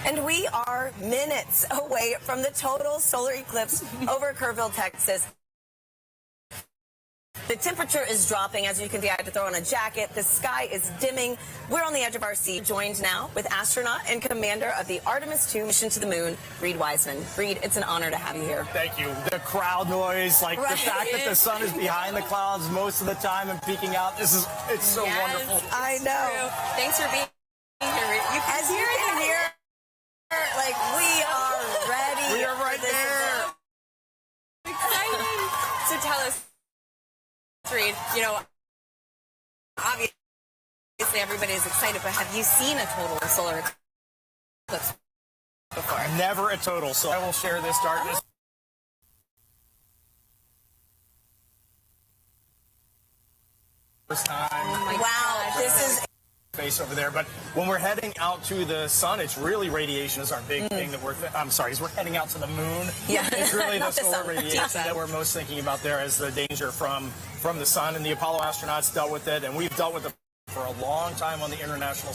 And we are minutes away from the total solar eclipse over Kerrville, Texas. The temperature is dropping. As you can see, I had to throw on a jacket. The sky is dimming. We're on the edge of our seat, joined now with astronaut and commander of the Artemis II mission to the moon, Reed Wiseman. Reed, it's an honor to have you here. Thank you. The crowd noise, like the fact that the sun is behind the clouds most of the time and peeking out, it's so wonderful. I know. Thanks for being here, Reed. As you can hear, like, we are ready. We are right there. Exciting. So tell us, Reed, you know, obviously everybody is excited, but have you seen a total solar eclipse before? Never a total, so I will share this darkness. First time. Oh wow, this is face over there, but when we're heading out to the sun, it's really radiation is our big thing that we're heading out to the moon. Yeah. It's really the Not the solar sun. radiation that we're most thinking about there as the danger from the sun, and the Apollo astronauts dealt with it, and we've dealt with it for a long time on the International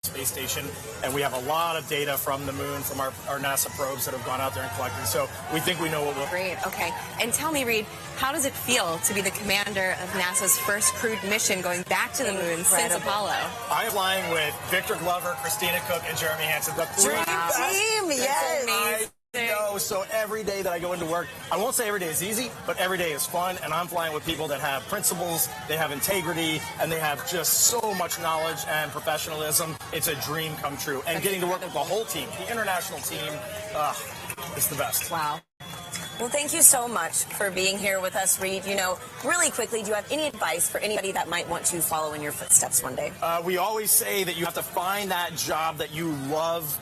Space Station, and we have a lot of data from the moon, from our NASA probes that have gone out there and collected, so we think we know what we'll... Great, okay. And tell me, Reed, how does it feel to be the commander of NASA's first crewed mission going back to the moon since Apollo? I'm flying with Victor Glover, Christina Cook, and Jeremy Hansen. The dream team, yes. I know, so every day that I go into work, I won't say every day is easy, but every day is fun, and I'm flying with people that have principles, they have integrity, and they have just so much knowledge and professionalism. It's a dream come true. And getting to work with the whole team, the international team, it's the best. Wow. Well, thank you so much for being here with us, Reed. You know, really quickly, do you have any advice for anybody that might want to follow in your footsteps one day? We always say that you have to find that job that you love,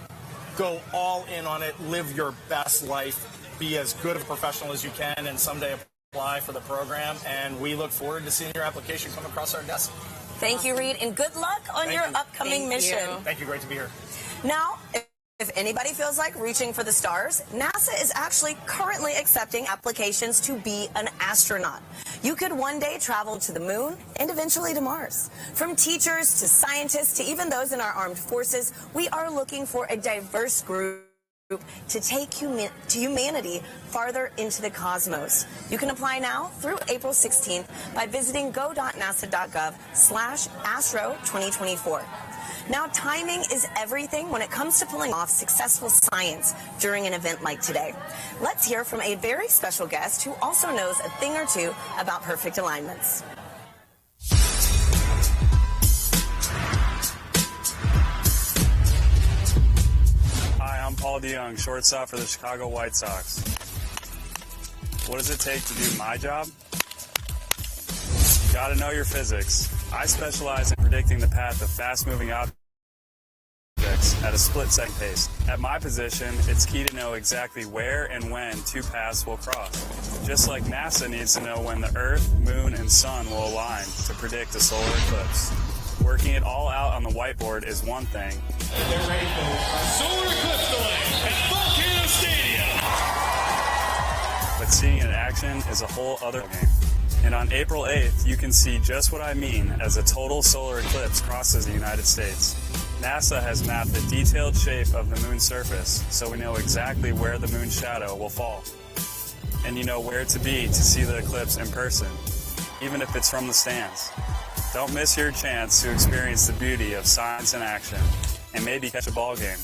go all in on it, live your best life, be as good of a professional as you can, and someday apply for the program. And we look forward to seeing your application come across our desk. Thank you, Reed, and good luck on your upcoming mission. Thank you. Great to be here. Now, if anybody feels like reaching for the stars, NASA is actually currently accepting applications to be an astronaut. You could one day travel to the moon and eventually to Mars. From teachers to scientists to even those in our armed forces, we are looking for a diverse group to take humanity farther into the cosmos. You can apply now through April 16th by visiting go.nasa.gov/astro2024. Now, timing is everything when it comes to pulling off successful science during an event like today. Let's hear from a very special guest who also knows a thing or two about perfect alignments. Hi, I'm Paul DeYoung, shortstop for the Chicago White Sox. What does it take to do my job? Gotta know your physics. I specialize in predicting the path of fast-moving objects at a split-second pace. At my position, it's key to know exactly where and when two paths will cross. Just like NASA needs to know when the Earth, Moon, and Sun will align to predict a solar eclipse. Working it all out on the whiteboard is one thing. And they're ready for solar eclipse delay at Volcano Stadium. But seeing it in action is a whole other game. And on April 8th, you can see just what I mean as a total solar eclipse crosses the United States. NASA has mapped the detailed shape of the moon's surface, so we know exactly where the moon's shadow will fall. And you know where to be to see the eclipse in person, even if it's from the stands. Don't miss your chance to experience the beauty of science in action, and maybe catch a ball game.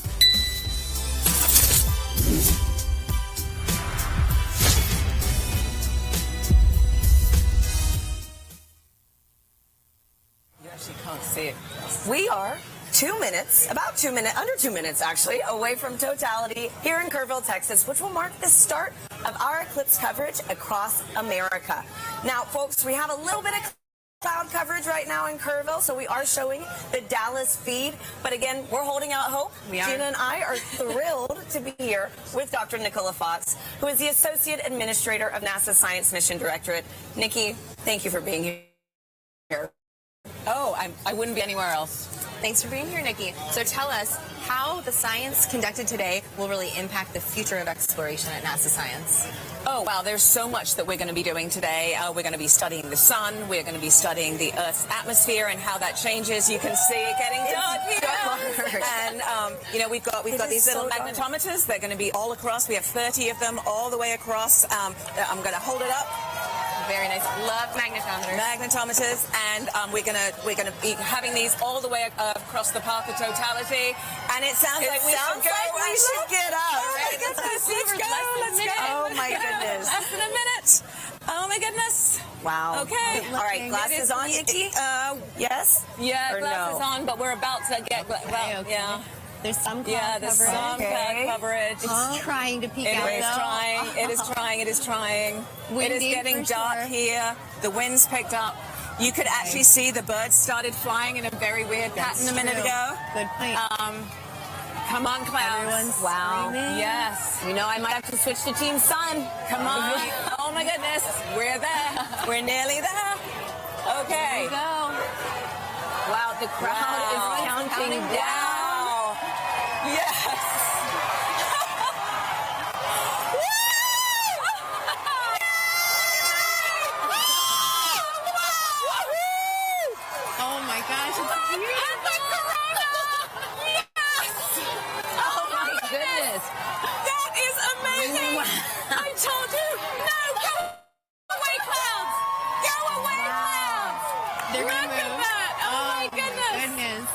We are 2 minutes, under 2 minutes actually, away from totality here in Kerrville, Texas, which will mark the start of our eclipse coverage across America. Now, folks, we have a little bit of cloud coverage right now in Kerrville, so we are showing the Dallas feed. But again, we're holding out hope. Gina and I are thrilled to be here with Dr. Nicola Fox, who is the Associate Administrator of NASA Science Mission Directorate. Nikki, thank you for being here. Oh, I wouldn't be anywhere else. Thanks for being here, Nikki. So tell us how the science conducted today will really impact the future of exploration at NASA Science. Oh, wow, there's so much that we're going to be doing today. We're going to be studying the sun. We're going to be studying the Earth's atmosphere and how that changes. You can see it getting dark here. And, you know, we've got these little magnetometers. They're going to be all across. We have 30 of them all the way across. I'm going to hold it up. Very nice. Love magnetometers. Magnetometers, and we're gonna be having these all the way across the path of totality. And it sounds like we should get up. Oh my goodness, let's go. Oh my goodness. Less than a minute. Oh my goodness. Wow. Okay. All right. Glasses on, Nikki. Yes. Yeah. Or glasses on, but we're about to get. Well, okay. Yeah. There's some cloud yeah, there's coverage. some cloud coverage. It's trying to peek out, It is trying. It is trying. It is trying. It is getting dark here. The wind's picked up. You could actually see the birds started flying in a very weird pattern a minute ago. Good point. Come on, clouds. Everyone's screaming. Yes. You know, I might have to switch to Team Sun. Come on. Oh my goodness. We're there. We're nearly there. Okay. There we go. Wow, the crowd is counting down. Yes. Oh my gosh, it's beautiful. Oh my goodness. That is amazing. I told you. No, go away, clouds. Go away, clouds. They're Look gonna at move. that. Oh my goodness.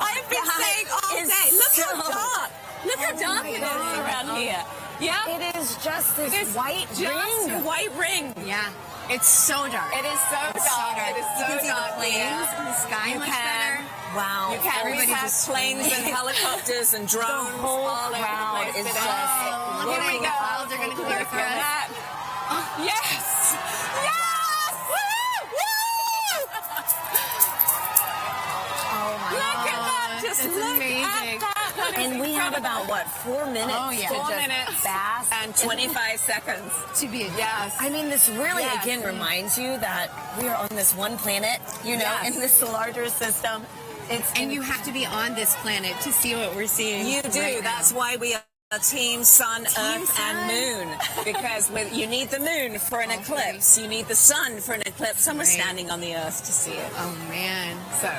I've been saying all day. Look how dark. Look how dark it is around here. Yeah. It is just this white ring. White ring. Yeah. It's so dark. It is so dark. It is so you can see dark. the planes in the sky You much can. better. Wow. You can. Everybody We have just planes and helicopters and drones. The whole all over the crowd place is today. just Here we looking. go. The clouds are going to clear Look for at us. that. Yes. Yes. Woo! Woo! Oh my Look at that. God. Just It's look amazing. at that. That is And we have incredible. about, what, 4 minutes Oh, yeah. to 4 just minutes bask and 25 seconds. to be Yes. I mean, this really, Yes. again, reminds you that we are on this one planet, you know, Yes. in this larger system. And you have to be on this planet to see what we're seeing. You do. right now. That's why we are Team Sun, Earth, Sun. and Moon. Because you need the moon for an eclipse. You need the sun for an eclipse. And we're Right. standing on the Earth to see it. Oh man. So,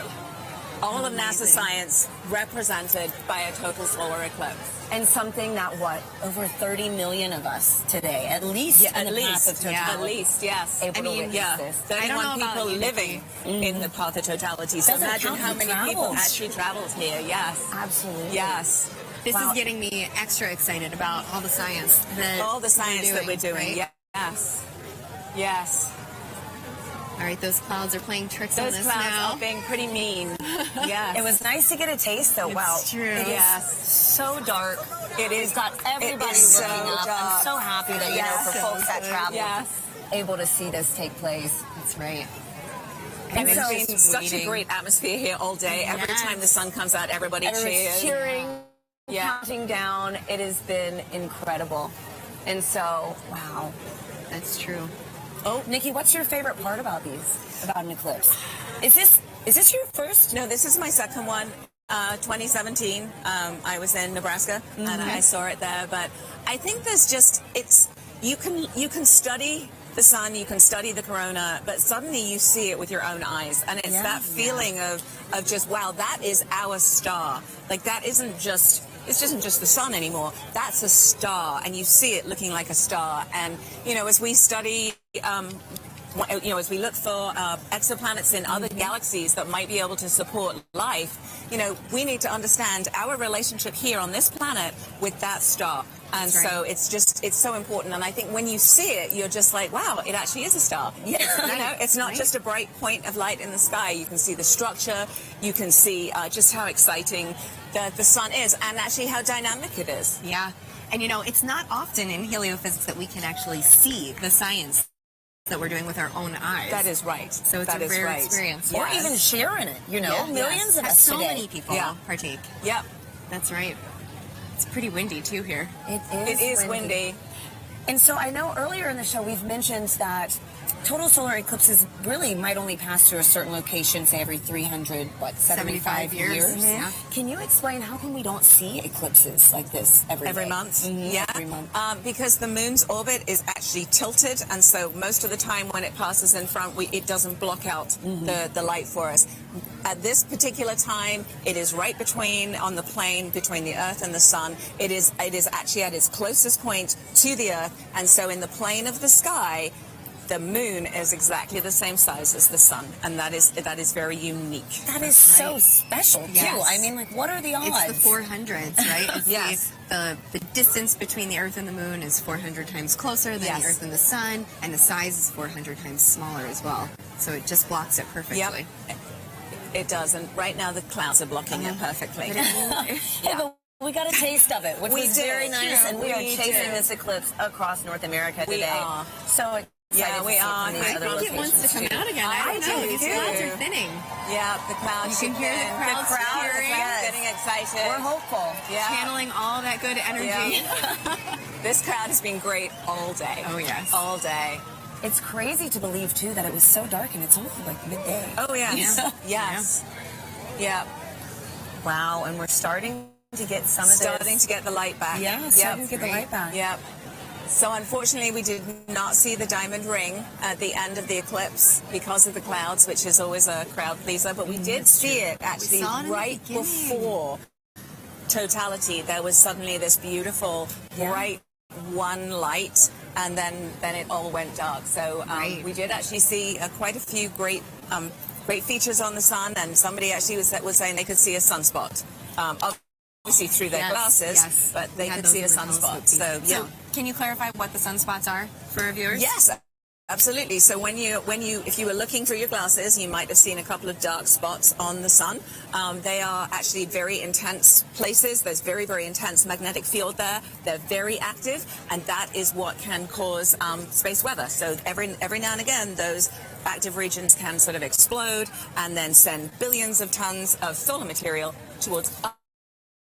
all of NASA Amazing. science represented by a total solar eclipse. And something that, what, over 30 million of us today, at least in the path of totality. At least, yes. Able to mean, witness Yeah, this. 31 I don't know about people you, living in the path of totality. So Doesn't imagine count how the many people travels. actually traveled here. Yes. Absolutely. Yes. This Wow. is getting me extra excited about all the science that All the science that we're doing. right? Yes. Yes. All right, those clouds are playing tricks on Those us clouds now. are being pretty mean. Yes. It was nice to get a taste, though. Wow. true. It is Yes. so dark. It is. We've got everybody It is so looking up. dark. I'm so happy that, you know, for Yes. folks that travel, Yes. able to see this take place. That's right. And It's so been such a great atmosphere here all day. Every Yes. time the sun comes out, everybody everyone's cheers. cheering, Yeah. counting down. It has been incredible. And so, wow. That's true. Oh, Nikki, what's your favorite part about an eclipse? Is this your first? No, this is my second one. 2017. I was in Nebraska and I saw it there. But I think there's just you can study the sun, you can study the corona, but suddenly you see it with your own eyes, and it's that feeling of just wow, that is our star. Like that isn't just. It isn't just the sun anymore. That's a star, and you see it looking like a star. And you know, as we study, as we look for exoplanets in other galaxies that might be able to support life, you know, we need to understand our relationship here on this planet with that star. And That's right. so it's so important. And I think when you see it, you're just like, wow, it actually is a star. Yeah. You know, it's not just a bright point of light in the sky. You can see the structure. You can see just how exciting the sun is, and actually how dynamic it is. Yeah. And you know, it's not often in heliophysics that we can actually see the science that we're doing with our own eyes. That is right. So it's That a is rare right. experience. Or Yes. even sharing it, you know? Yeah. Millions of Yes. us So today. many people Yeah. partake. Yep. That's right. It's pretty windy too here. It It is windy. And so I know earlier in the show we've mentioned that total solar eclipses really might only pass through a certain location, say every 375 years. Mm-hmm. Yeah. Can you explain how come we don't see eclipses like this every day? month? Mhm, Yeah, every month. because the moon's orbit is actually tilted, and so most of the time when it passes in front, it doesn't block out the light for us. At this particular time, it is right on the plane between the Earth and the Sun. It is actually at its closest point to the Earth, and so in the plane of the sky, the moon is exactly the same size as the sun, and that is very unique. That is so special, too. Yes. I mean, like, what are the odds? It's the 400s, right? It's Yes. The distance between the Earth and the Moon is 400 times closer than Yes. the Earth and the Sun, and the size is 400 times smaller as well. So it just blocks it perfectly. Yep. It does, and right now the clouds are blocking it perfectly. Hey, but we got a taste of it, which We was did, very nice, and we are we chasing did. this eclipse across North America We today. are. So excited Yeah, we to see are. from these I other think it wants to locations, come too. out again. I don't know. do, These too. clouds are thinning. Yeah, the crowds. You can hear the crowds cheering. Yes. Getting excited. We're hopeful. Yeah. Channeling all that good energy. Yeah. This crowd has been great all day. Oh, yes. All day. It's crazy to believe, too, that it was so dark, and it's only like midday. Oh, yes. Yeah. Yes. Yeah. Wow, and we're starting to get some of this. Starting to get the light back. Yeah, starting to get the light back. Yep. So unfortunately, we did not see the diamond ring at the end of the eclipse because of the clouds, which is always a crowd pleaser. But we did see it actually saw it in the right beginning. before totality. There was suddenly this beautiful, bright one light, and then it all went dark. So Right. we did actually see quite a few great features on the sun, and somebody actually was saying they could see a sunspot. Obviously through their glasses, but they We had could those see a in the sunspot. telescope. So, yeah. Can you clarify what the sunspots are for our viewers? Yes, absolutely. So if you were looking through your glasses, you might have seen a couple of dark spots on the sun. They are actually very intense places. There's very, very intense magnetic field there. They're very active, and that is what can cause space weather. So every now and again, those active regions can sort of explode and then send billions of tons of solar material towards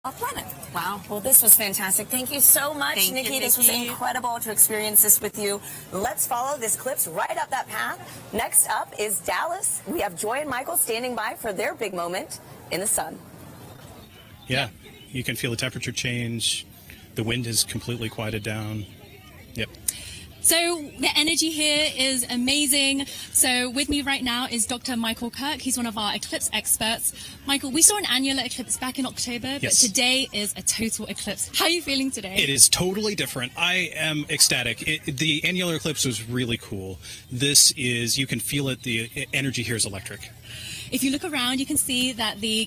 our planet. Wow. Well, this was fantastic. Thank you so much, Thank you, Nikki. This was Nikki. incredible to experience this with you. Let's follow this eclipse right up that path. Next up is Dallas. We have Joy and Michael standing by for their big moment in the sun. Yeah, you can feel the temperature change. The wind is completely quieted down. Yep. So the energy here is amazing. So with me right now is Dr. Michael Kirk. He's one of our eclipse experts. Michael, we saw an annular eclipse back in October, but Yes. today is a total eclipse. How are you feeling today? It is totally different. I am ecstatic. The annular eclipse was really cool. This is, you can feel it, the energy here is electric. If you look around, you can see that the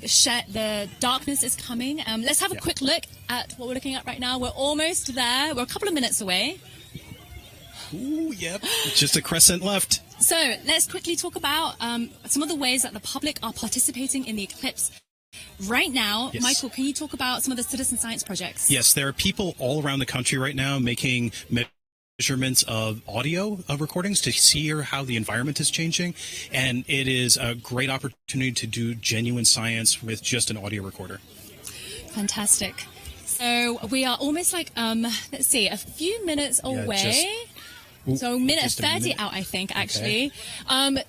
darkness is coming. Let's have a quick look at what we're looking at right now. We're almost there. We're a couple of minutes away. Ooh, yep. Just a crescent left. So let's quickly talk about some of the ways that the public are participating in the eclipse. Right now, Yes. Michael, can you talk about some of the citizen science projects? Yes, there are people all around the country right now making measurements of audio recordings to see how the environment is changing. And it is a great opportunity to do genuine science with just an audio recorder. Fantastic. So we are almost like, let's see, a few minutes away. So minute just a 30 minute. out, I think, actually.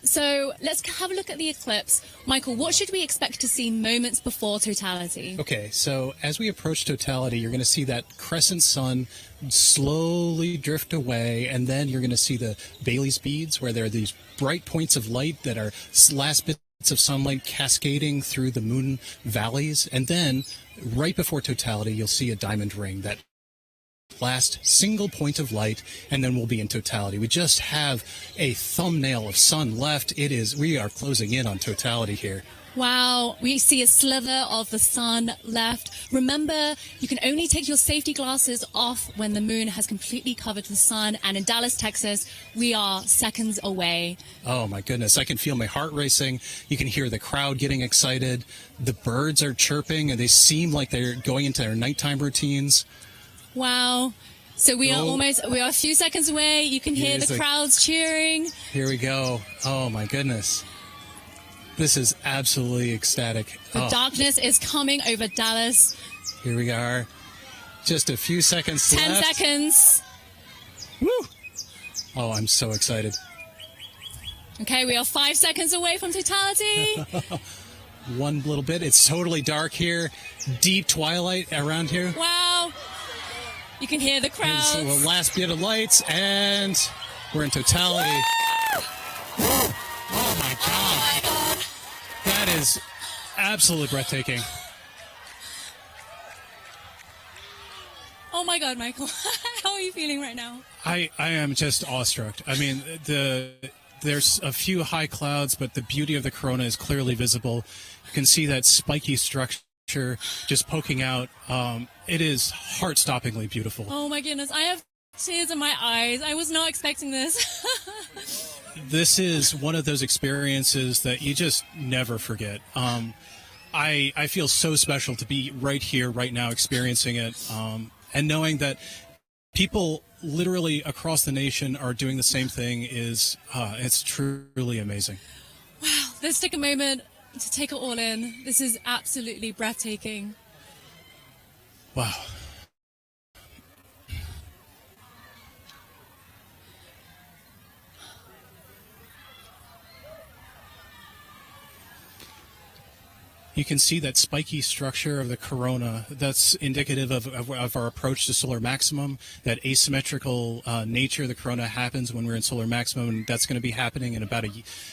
So let's have a look at the eclipse. Michael, what should we expect to see moments before totality? Okay, so as we approach totality, you're going to see that crescent sun slowly drift away, and then you're going to see the Bailey's beads, where there are these bright points of light that are last bits of sunlight cascading through the moon valleys. And then, right before totality, you'll see a diamond ring, that last single point of light, and then we'll be in totality. We just have a thumbnail of sun left. We are closing in on totality here. Wow, we see a sliver of the sun left. Remember, you can only take your safety glasses off when the moon has completely covered the sun. And in Dallas, Texas, we are seconds away. Oh my goodness, I can feel my heart racing. You can hear the crowd getting excited. The birds are chirping, and they seem like they're going into their nighttime routines. Wow. So we are a few seconds away. You can hear the crowds cheering. Here we go. Oh my goodness. This is absolutely ecstatic. The darkness is coming over Dallas. Here we are. Just a few seconds 10 left. seconds. Woo! Oh, I'm so excited. Okay, we are 5 seconds away from totality. One little bit. It's totally dark here. Deep twilight around here. Wow. You can hear the crowd. So the last bit of lights, and we're in totality. Oh my God. That is absolutely breathtaking. Oh my God, Michael. How are you feeling right now? I am just awestruck. I mean, there's a few high clouds, but the beauty of the corona is clearly visible. You can see that spiky structure just poking out. It is heart-stoppingly beautiful. Oh my goodness, I have tears in my eyes. I was not expecting this. This is one of those experiences that you just never forget. I feel so special to be right here, right now, experiencing it, and knowing that people literally across the nation are doing the same thing is it's truly amazing. Wow, let's take a moment to take it all in. This is absolutely breathtaking. Wow. You can see that spiky structure of the corona. That's indicative of our approach to solar maximum, that asymmetrical nature of the corona happens when we're in solar maximum, and that's going to be happening in about a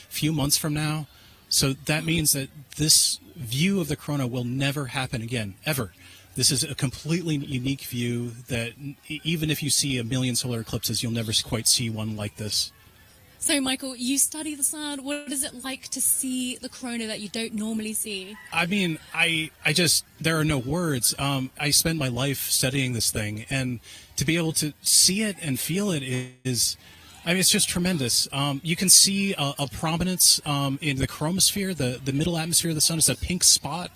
few months from now. So that means that this view of the corona will never happen again, ever. This is a completely unique view that even if you see a million solar eclipses, you'll never quite see one like this. So, Michael, you study the sun. What is it like to see the corona that you don't normally see? I mean, I just, there are no words. I spend my life studying this thing, and to be able to see it and feel it is, I mean, it's just tremendous. You can see a prominence in the chromosphere, the middle atmosphere of the sun is a pink spot.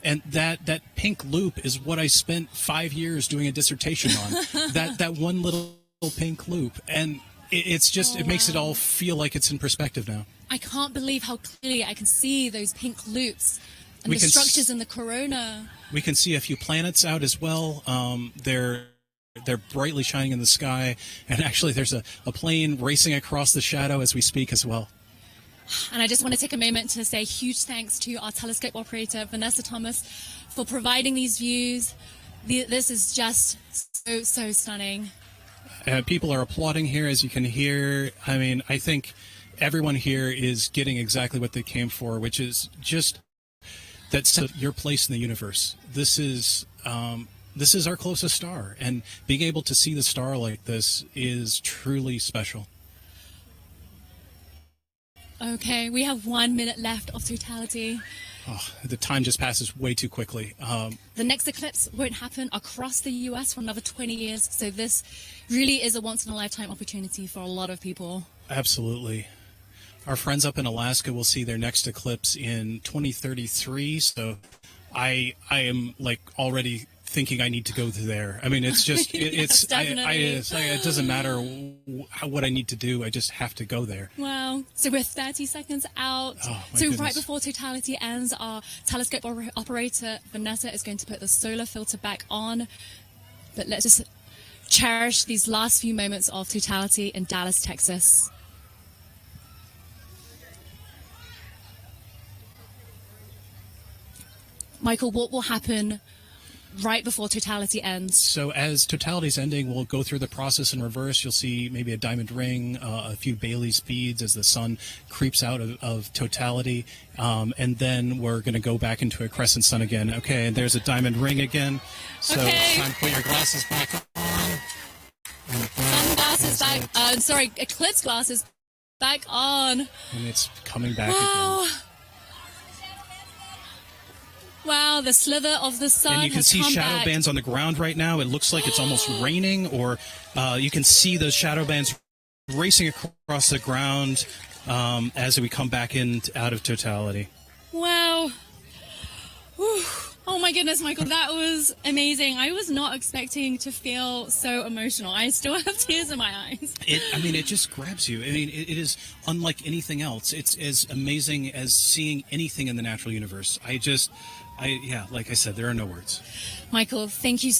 And that pink loop is what I spent 5 years doing a dissertation on. that one little pink loop. And it's just, it makes it all feel like it's in perspective now. I can't believe how clearly I can see those pink loops and the structures in the corona. We can see a few planets out as well. They're brightly shining in the sky. And actually, there's a plane racing across the shadow as we speak as well. And I just want to take a moment to say huge thanks to our telescope operator, Vanessa Thomas, for providing these views. This is just so stunning. People are applauding here, as you can hear. I mean, I think everyone here is getting exactly what they came for, which is just that's your place in the universe. This is our closest star, and being able to see the star like this is truly special. Okay, we have 1 minute left of totality. Oh, the time just passes way too quickly. The next eclipse won't happen across the US for another 20 years, so this really is a once-in-a-lifetime opportunity for a lot of people. Absolutely. Our friends up in Alaska will see their next eclipse in 2033, so I am like already thinking I need to go there. I mean, it's just Yes, it doesn't matter what I need to do. I just have to go there. Wow. So we're 30 seconds out. Oh, my so goodness. right before totality ends, our telescope operator, Vanessa, is going to put the solar filter back on. But let's just cherish these last few moments of totality in Dallas, Texas. Michael, what will happen right before totality ends? So as totality's ending, we'll go through the process in reverse. You'll see maybe a diamond ring, a few Bailey's beads as the sun creeps out of totality. And then we're going to go back into a crescent sun again. Okay, and there's a diamond ring again. So it's time to put your glasses back on. Sunglasses back, eclipse glasses back on. And it's coming back again. Wow, the slither of the sun. And you can see shadow bands on the ground right now. It looks like it's almost raining, or you can see those shadow bands racing across the ground as we come back out of totality. Wow. Whew. Oh my goodness, Michael, that was amazing. I was not expecting to feel so emotional. I still have tears in my eyes. It just grabs you. I mean, it is unlike anything else. It's as amazing as seeing anything in the natural universe. Like I said, there are no words. Michael, thank you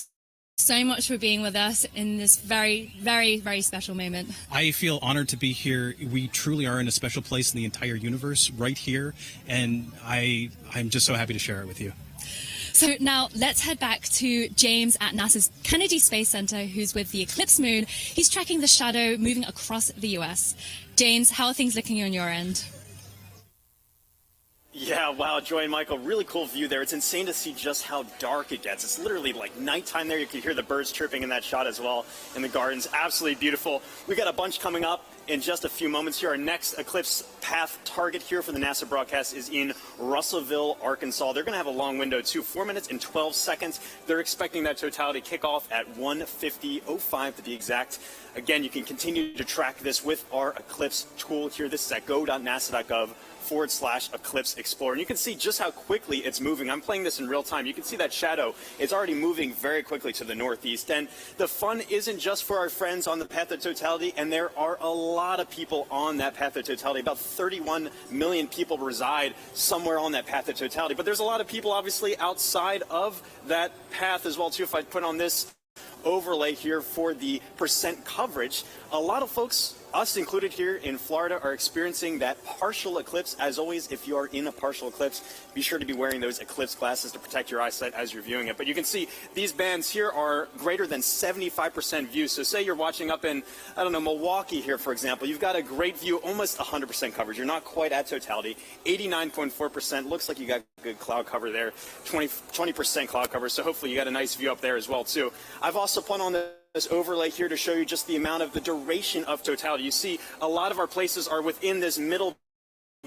so much for being with us in this very, very, very special moment. I feel honored to be here. We truly are in a special place in the entire universe right here, and I'm just so happy to share it with you. So now let's head back to James at NASA's Kennedy Space Center, who's with the Eclipse moon. He's tracking the shadow moving across the US. James, how are things looking on your end? Yeah, wow, Joy and Michael, really cool view there. It's insane to see just how dark it gets. It's literally like nighttime there. You can hear the birds chirping in that shot as well in the gardens. Absolutely beautiful. We got a bunch coming up in just a few moments here. Our next eclipse path target here for the NASA broadcast is in Russellville, Arkansas. They're going to have a long window too, 4 minutes and 12 seconds. They're expecting that totality kickoff at 1:50:05 to be exact. Again, you can continue to track this with our Eclipse tool here. This is at go.nasa.gov/Eclipse Explorer. And you can see just how quickly it's moving. I'm playing this in real time. You can see that shadow is already moving very quickly to the northeast. And the fun isn't just for our friends on the path of totality, and there are a lot of people on that path of totality. About 31 million people reside somewhere on that path of totality. But there's a lot of people obviously outside of that path as well too. If I put on this overlay here for the percent coverage, a lot of folks, us included here in Florida, are experiencing that partial eclipse. As always, if you are in a partial eclipse, be sure to be wearing those eclipse glasses to protect your eyesight as you're viewing it. But you can see these bands here are greater than 75% view. So say you're watching up in, I don't know, Milwaukee here, for example. You've got a great view, almost 100% coverage. You're not quite at totality. 89.4%. Looks like you got good cloud cover there. 20% cloud cover. So hopefully you got a nice view up there as well, too. I've also put on this overlay here to show you just the amount of the duration of totality. You see a lot of our places are within this middle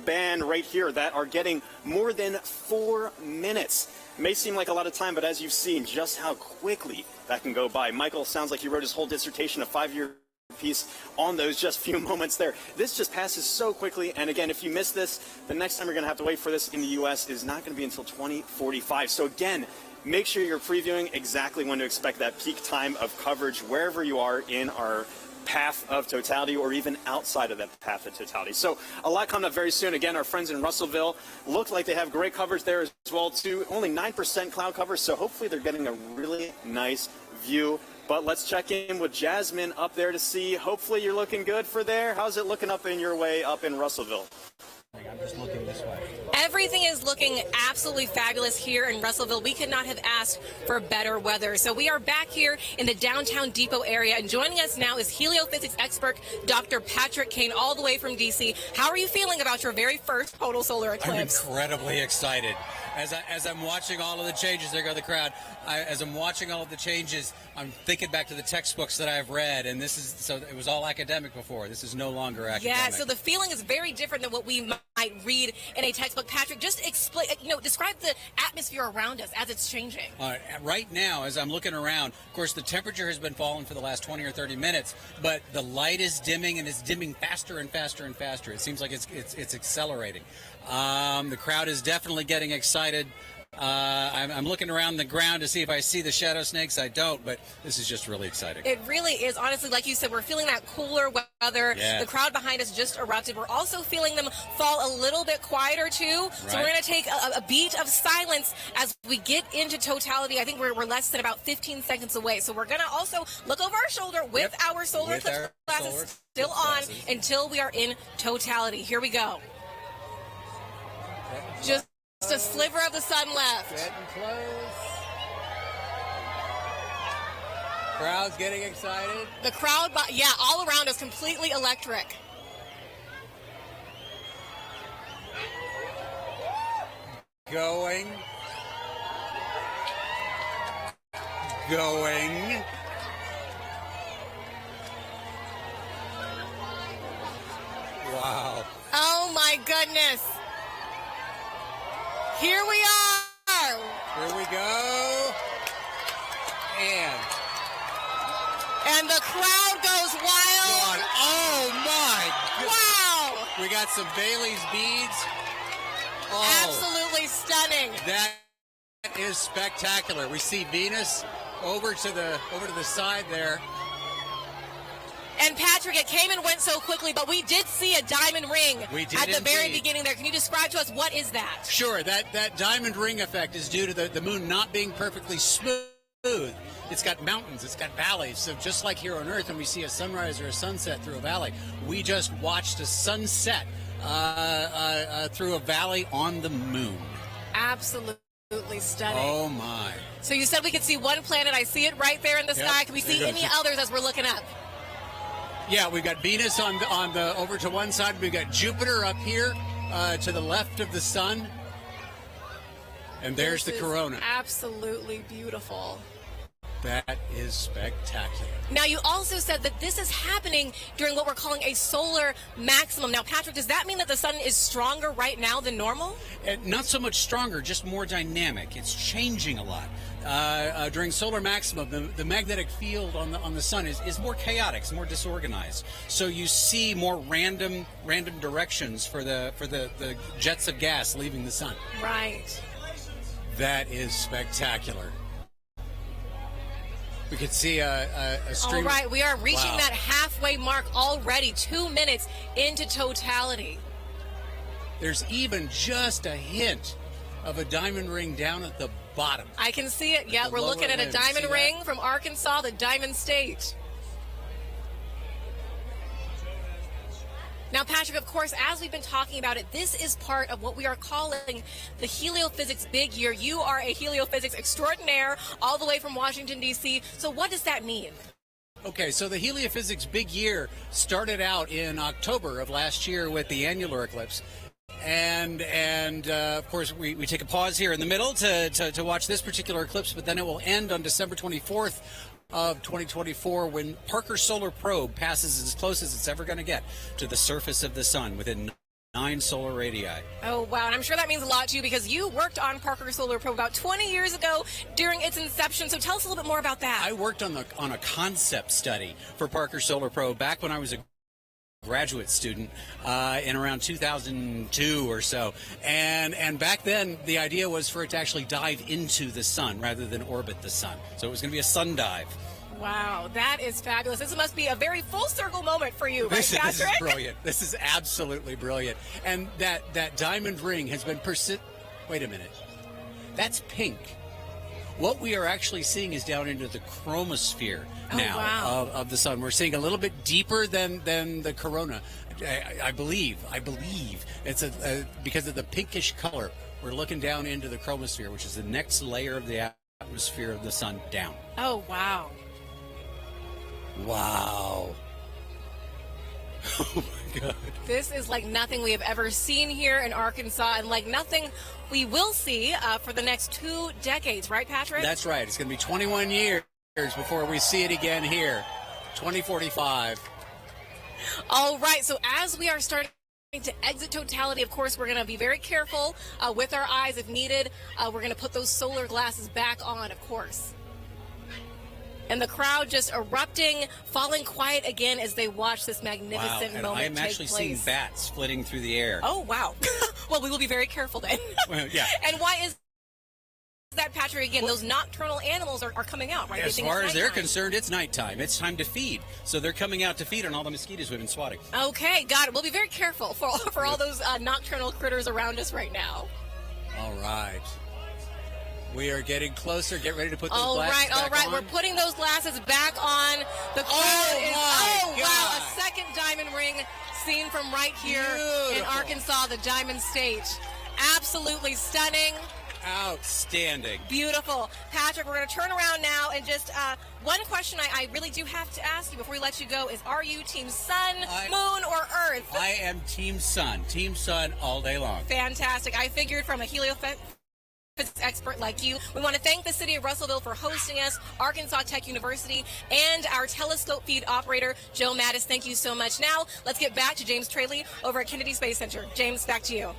band right here that are getting more than 4 minutes. It may seem like a lot of time, but as you've seen just how quickly that can go by. Michael sounds like he wrote his whole dissertation, a 5-year piece on those just few moments there. This just passes so quickly, and again, if you miss this, the next time you're going to have to wait for this in the U.S. is not going to be until 2045. So again, make sure you're previewing exactly when to expect that peak time of coverage wherever you are in our path of totality or even outside of that path of totality. So a lot coming up very soon. Again, our friends in Russellville look like they have great coverage there as well too. Only 9% cloud cover, so hopefully they're getting a really nice view. But let's check in with Jasmine up there to see. Hopefully you're looking good for there. How's it looking up in your way up in Russellville? I'm just looking this way. Everything is looking absolutely fabulous here in Russellville. We could not have asked for better weather. So we are back here in the downtown depot area, and joining us now is heliophysics expert Dr. Patrick Kane, all the way from D.C. How are you feeling about your very first total solar eclipse? I'm incredibly excited. As I'm watching all of the changes, there go the crowd. As I'm watching all of the changes, I'm thinking back to the textbooks that I've read, and this is so it was all academic before. This is no longer academic. Yeah, so the feeling is very different than what we might read in a textbook. Patrick, just explain, describe the atmosphere around us as it's changing. Right now, as I'm looking around, of course, the temperature has been falling for the last 20 or 30 minutes, but the light is dimming, and it's dimming faster and faster and faster. It seems like it's accelerating. The crowd is definitely getting excited. I'm looking around the ground to see if I see the shadow snakes. I don't, but this is just really exciting. It really is. Honestly, like you said, we're feeling that cooler weather. Yeah. The crowd behind us just erupted. We're also feeling them fall a little bit quieter, too. Right. So we're going to take a beat of silence as we get into totality. I think we're less than about 15 seconds away. So we're going to also look over our shoulder with our solar eclipse glasses still on until we are in totality. Here we go. Just a sliver of the sun left. Getting close. Crowd's getting excited. The crowd, all around us, completely electric. Going. Wow. Oh my goodness. Here we are. Here we go. And the crowd goes wild. Oh my. Wow. We got some Bailey's beads. Oh, absolutely stunning. That is spectacular. We see Venus over to the side there. And Patrick, it came and went so quickly, but we did see a diamond ring at the very beginning there. Can you describe to us what is that? Sure. That diamond ring effect is due to the moon not being perfectly smooth. It's got mountains, it's got valleys. So just like here on Earth, when we see a sunrise or a sunset through a valley, we just watched a sunset through a valley on the moon. Absolutely stunning. Oh my. So you said we could see one planet. I see it right there in the sky. Can we see any others as we're looking up? Yeah, we've got Venus on the over to one side. We've got Jupiter up here to the left of the sun. And there's the corona. Absolutely beautiful. That is spectacular. Now, you also said that this is happening during what we're calling a solar maximum. Now, Patrick, does that mean that the sun is stronger right now than normal? Not so much stronger, just more dynamic. It's changing a lot. During solar maximum, the magnetic field on the sun is more chaotic, it's more disorganized. So you see more random directions for the jets of gas leaving the sun. Right. That is spectacular. We could see a stream. All right, we are reaching that halfway mark already, 2 minutes into totality. There's even just a hint of a diamond ring down at the bottom. I can see it. Yeah, we're looking at a diamond ring from Arkansas, the Diamond State. Now, Patrick, of course, as we've been talking about it, this is part of what we are calling the heliophysics big year. You are a heliophysics extraordinaire all the way from Washington, D.C. So what does that mean? Okay, so the heliophysics big year started out in October of last year with the annular eclipse. And of course, we take a pause here in the middle to watch this particular eclipse, but then it will end on December 24th. Of 2024, when Parker Solar Probe passes as close as it's ever going to get to the surface of the sun within 9 solar radii. Oh, wow. And I'm sure that means a lot to you because you worked on Parker Solar Probe about 20 years ago during its inception. So tell us a little bit more about that. I worked on a concept study for Parker Solar Probe back when I was a graduate student in around 2002 or so, and back then the idea was for it to actually dive into the sun rather than orbit the sun. So it was going to be a sun dive. Wow, that is fabulous. This must be a very full circle moment for you, right, Patrick? This is brilliant. This is absolutely brilliant. And that diamond ring has been Wait a minute. That's pink. What we are actually seeing is down into the chromosphere now of the sun. We're seeing a little bit deeper than the corona. I believe it's because of the pinkish color. We're looking down into the chromosphere, which is the next layer of the atmosphere of the sun down. Oh, wow. Wow. Oh, my God. This is like nothing we have ever seen here in Arkansas and like nothing we will see for the next 2 decades, right, Patrick? That's right. It's going to be 21 years before we see it again here. 2045. All right. So as we are starting to exit totality, of course, we're going to be very careful with our eyes if needed. We're going to put those solar glasses back on, of course. And the crowd just erupting, falling quiet again as they watch this magnificent moment take place. I'm actually seeing bats flitting through the air. Oh, wow. Well, we will be very careful then. Well, yeah. And why is that, Patrick? Again, those nocturnal animals are coming out, right? As far as they're concerned, it's nighttime. It's time to feed. So they're coming out to feed on all the mosquitoes we've been swatting. Okay, got it. We'll be very careful for all those nocturnal critters around us right now. All right. We are getting closer. Get ready to put those glasses back All right. on. We're putting those glasses back on. The crowd wow, a second diamond ring seen from right here in Arkansas, the Diamond State. Absolutely stunning. Outstanding. Beautiful. Patrick, we're going to turn around now and just one question I really do have to ask you before we let you go is, are you Team Sun, Moon, or Earth? I am Team Sun. Team Sun all day long. Fantastic. I figured from a heliophysics expert like you. We want to thank the city of Russellville for hosting us, Arkansas Tech University, and our telescope feed operator, Joe Mattis. Thank you so much. Now, let's get back to James Traley over at Kennedy Space Center. James, back to you.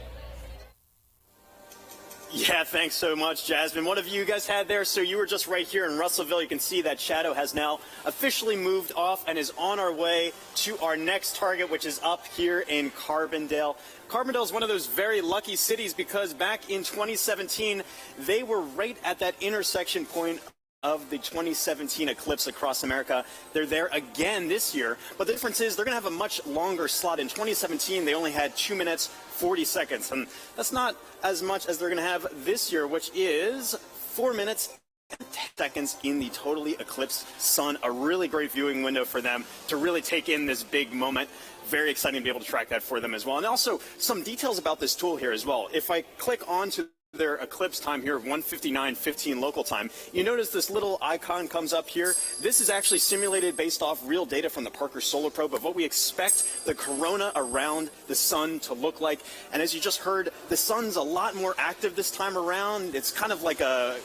Yeah, thanks so much, Jasmine. What have you guys had there? So you were just right here in Russellville. You can see that shadow has now officially moved off and is on our way to our next target, which is up here in Carbondale. Carbondale is one of those very lucky cities because back in 2017, they were right at that intersection point of the 2017 eclipse across America. They're there again this year, but the difference is they're going to have a much longer slot. In 2017, they only had 2 minutes, 40 seconds, and that's not as much as they're going to have this year, which is 4 minutes seconds in the totally eclipsed sun. A really great viewing window for them to really take in this big moment. Very exciting to be able to track that for them as well. And also some details about this tool here as well. If I click onto their eclipse time here of 1:59:15 local time, you notice this little icon comes up here. This is actually simulated based off real data from the Parker Solar Probe of what we expect the corona around the sun to look like. And as you just heard, the sun's a lot more active this time around. It's kind of like a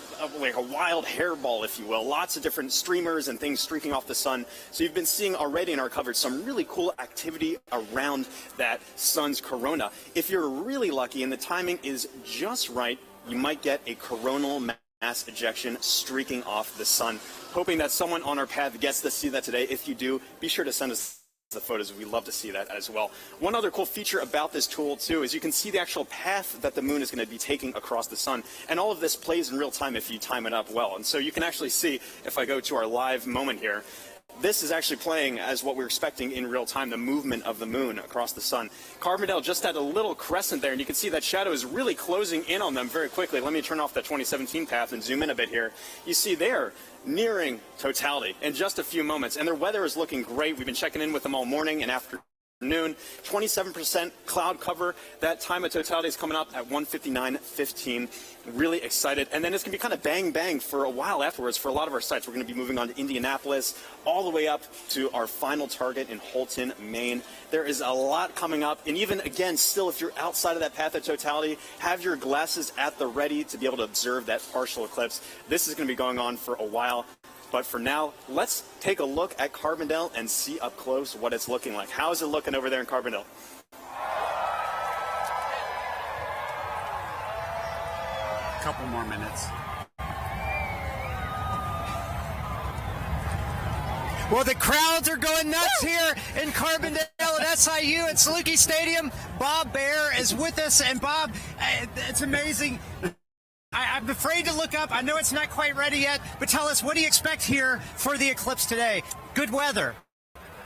wild hairball, if you will. Lots of different streamers and things streaking off the sun. So you've been seeing already in our coverage some really cool activity around that sun's corona. If you're really lucky and the timing is just right, you might get a coronal mass ejection streaking off the sun. Hoping that someone on our path gets to see that today. If you do, be sure to send us the photos. We'd love to see that as well. One other cool feature about this tool too is you can see the actual path that the moon is going to be taking across the sun, and all of this plays in real time if you time it up well. And so you can actually see, if I go to our live moment here, this is actually playing as what we're expecting in real time, the movement of the moon across the sun. Carbondale just had a little crescent there, and you can see that shadow is really closing in on them very quickly. Let me turn off the 2017 path and zoom in a bit here. You see they're nearing totality in just a few moments, and their weather is looking great. We've been checking in with them all morning and afternoon. 27% cloud cover. That time of totality is coming up at 1:59:15. Really excited. And then it's going to be kind of bang bang for a while afterwards for a lot of our sites. We're going to be moving on to Indianapolis, all the way up to our final target in Holton, Maine. There is a lot coming up. And even, again, still, if you're outside of that path of totality, have your glasses at the ready to be able to observe that partial eclipse. This is going to be going on for a while. But for now, let's take a look at Carbondale and see up close what it's looking like. How is it looking over there in Carbondale? Couple more minutes. Well, the crowds are going nuts here in Carbondale at SIU at Saluki Stadium. Bob Baer is with us, and Bob, it's amazing. I'm afraid to look up. I know it's not quite ready yet, but tell us, what do you expect here for the eclipse today? Good weather.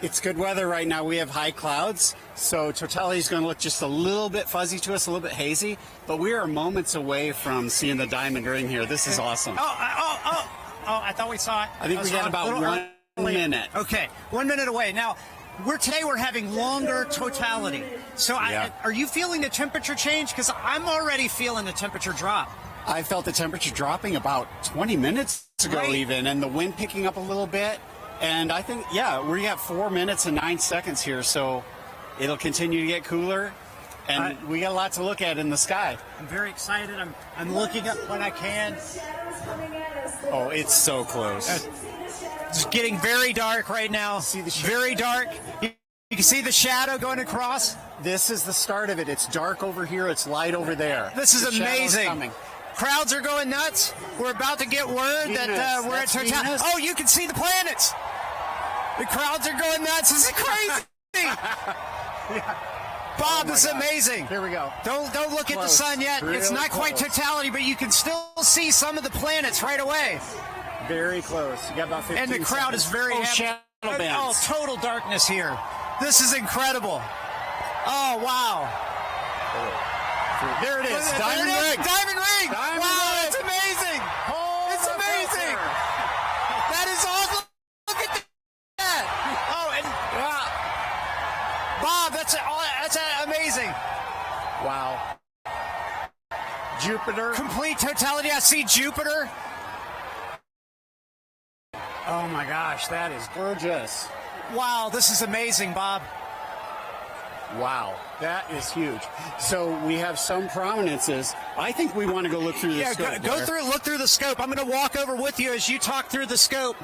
It's good weather right now. We have high clouds, so totality is going to look just a little bit fuzzy to us, a little bit hazy, but we are moments away from seeing the diamond ring here. This is awesome. Oh, I thought we saw it. I think we got about 1 minute. Okay, 1 minute away. Now, today we're having longer totality. So are you feeling the temperature change? Because I'm already feeling the temperature drop. I felt the temperature dropping about 20 minutes ago even, and the wind picking up a little bit. And I think, we have 4 minutes and 9 seconds here, so it'll continue to get cooler. And we got a lot to look at in the sky. I'm very excited. I'm looking up when I can. Oh, it's so close. It's getting very dark right now. See the very dark. You can see the shadow going across. This is the start of it. It's dark over here. It's light over there. This is amazing. Crowds are going nuts. We're about to get word that we're at totality. Oh, you can see the planets. The crowds are going nuts. This is crazy. Bob, this is amazing. Here we go. Don't look at the sun yet. It's not quite totality, but you can still see some of the planets right away. Very close. You got about 15 And the crowd is very happy. shadow bands. Total darkness here. This is incredible. Oh, wow. There it is. Diamond ring. Diamond ring. Wow, it's amazing. It's amazing. That is awesome. Look at that. Oh, and Bob, that's amazing. Wow. Jupiter. Complete totality. I see Jupiter. Oh my gosh, that is gorgeous. Wow, this is amazing, Bob. Wow, that is huge. So we have some prominences. I think we want to go look through the scope. Look through the scope. I'm going to walk over with you as you talk through the scope.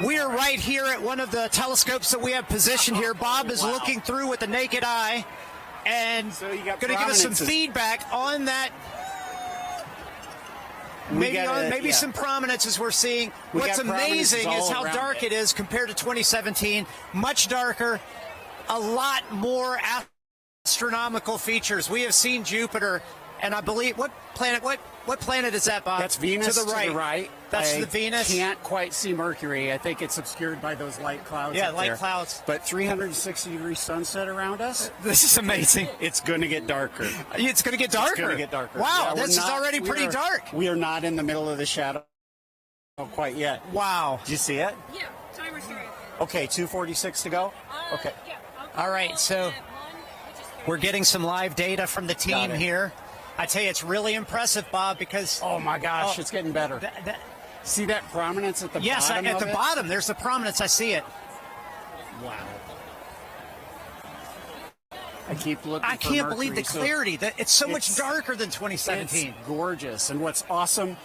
We are right here at one of the telescopes that we have positioned here. Bob is looking through with the naked eye and going to give us some feedback on that. Maybe some prominences we're seeing. What's amazing is how dark it is compared to 2017. Much darker. A lot more astronomical features. We have seen Jupiter And I believe, what planet is that, Bob? That's Venus to the right. That's the Venus. Can't quite see Mercury. I think it's obscured by those light clouds. Yeah, up light there. clouds. But 360-degree sunset around us. This is amazing. It's going to get darker. It's going to get darker. It's going to get darker. Wow, Yeah, this is already pretty dark. We are not in the middle of the shadow quite yet. Wow. Do you see it? Yeah, timer's here. Okay, 2:46 to go. Okay. Yeah. All right, so we're getting some live data from the team here. I tell you, it's really impressive, Bob, because... Oh, my gosh, it's getting better. See that prominence at the bottom? Yes, at the bottom. There's the prominence. I see it. Wow. I keep looking I for can't Mercury, believe the clarity. It's so much darker than 2017. It's gorgeous. And what's awesome,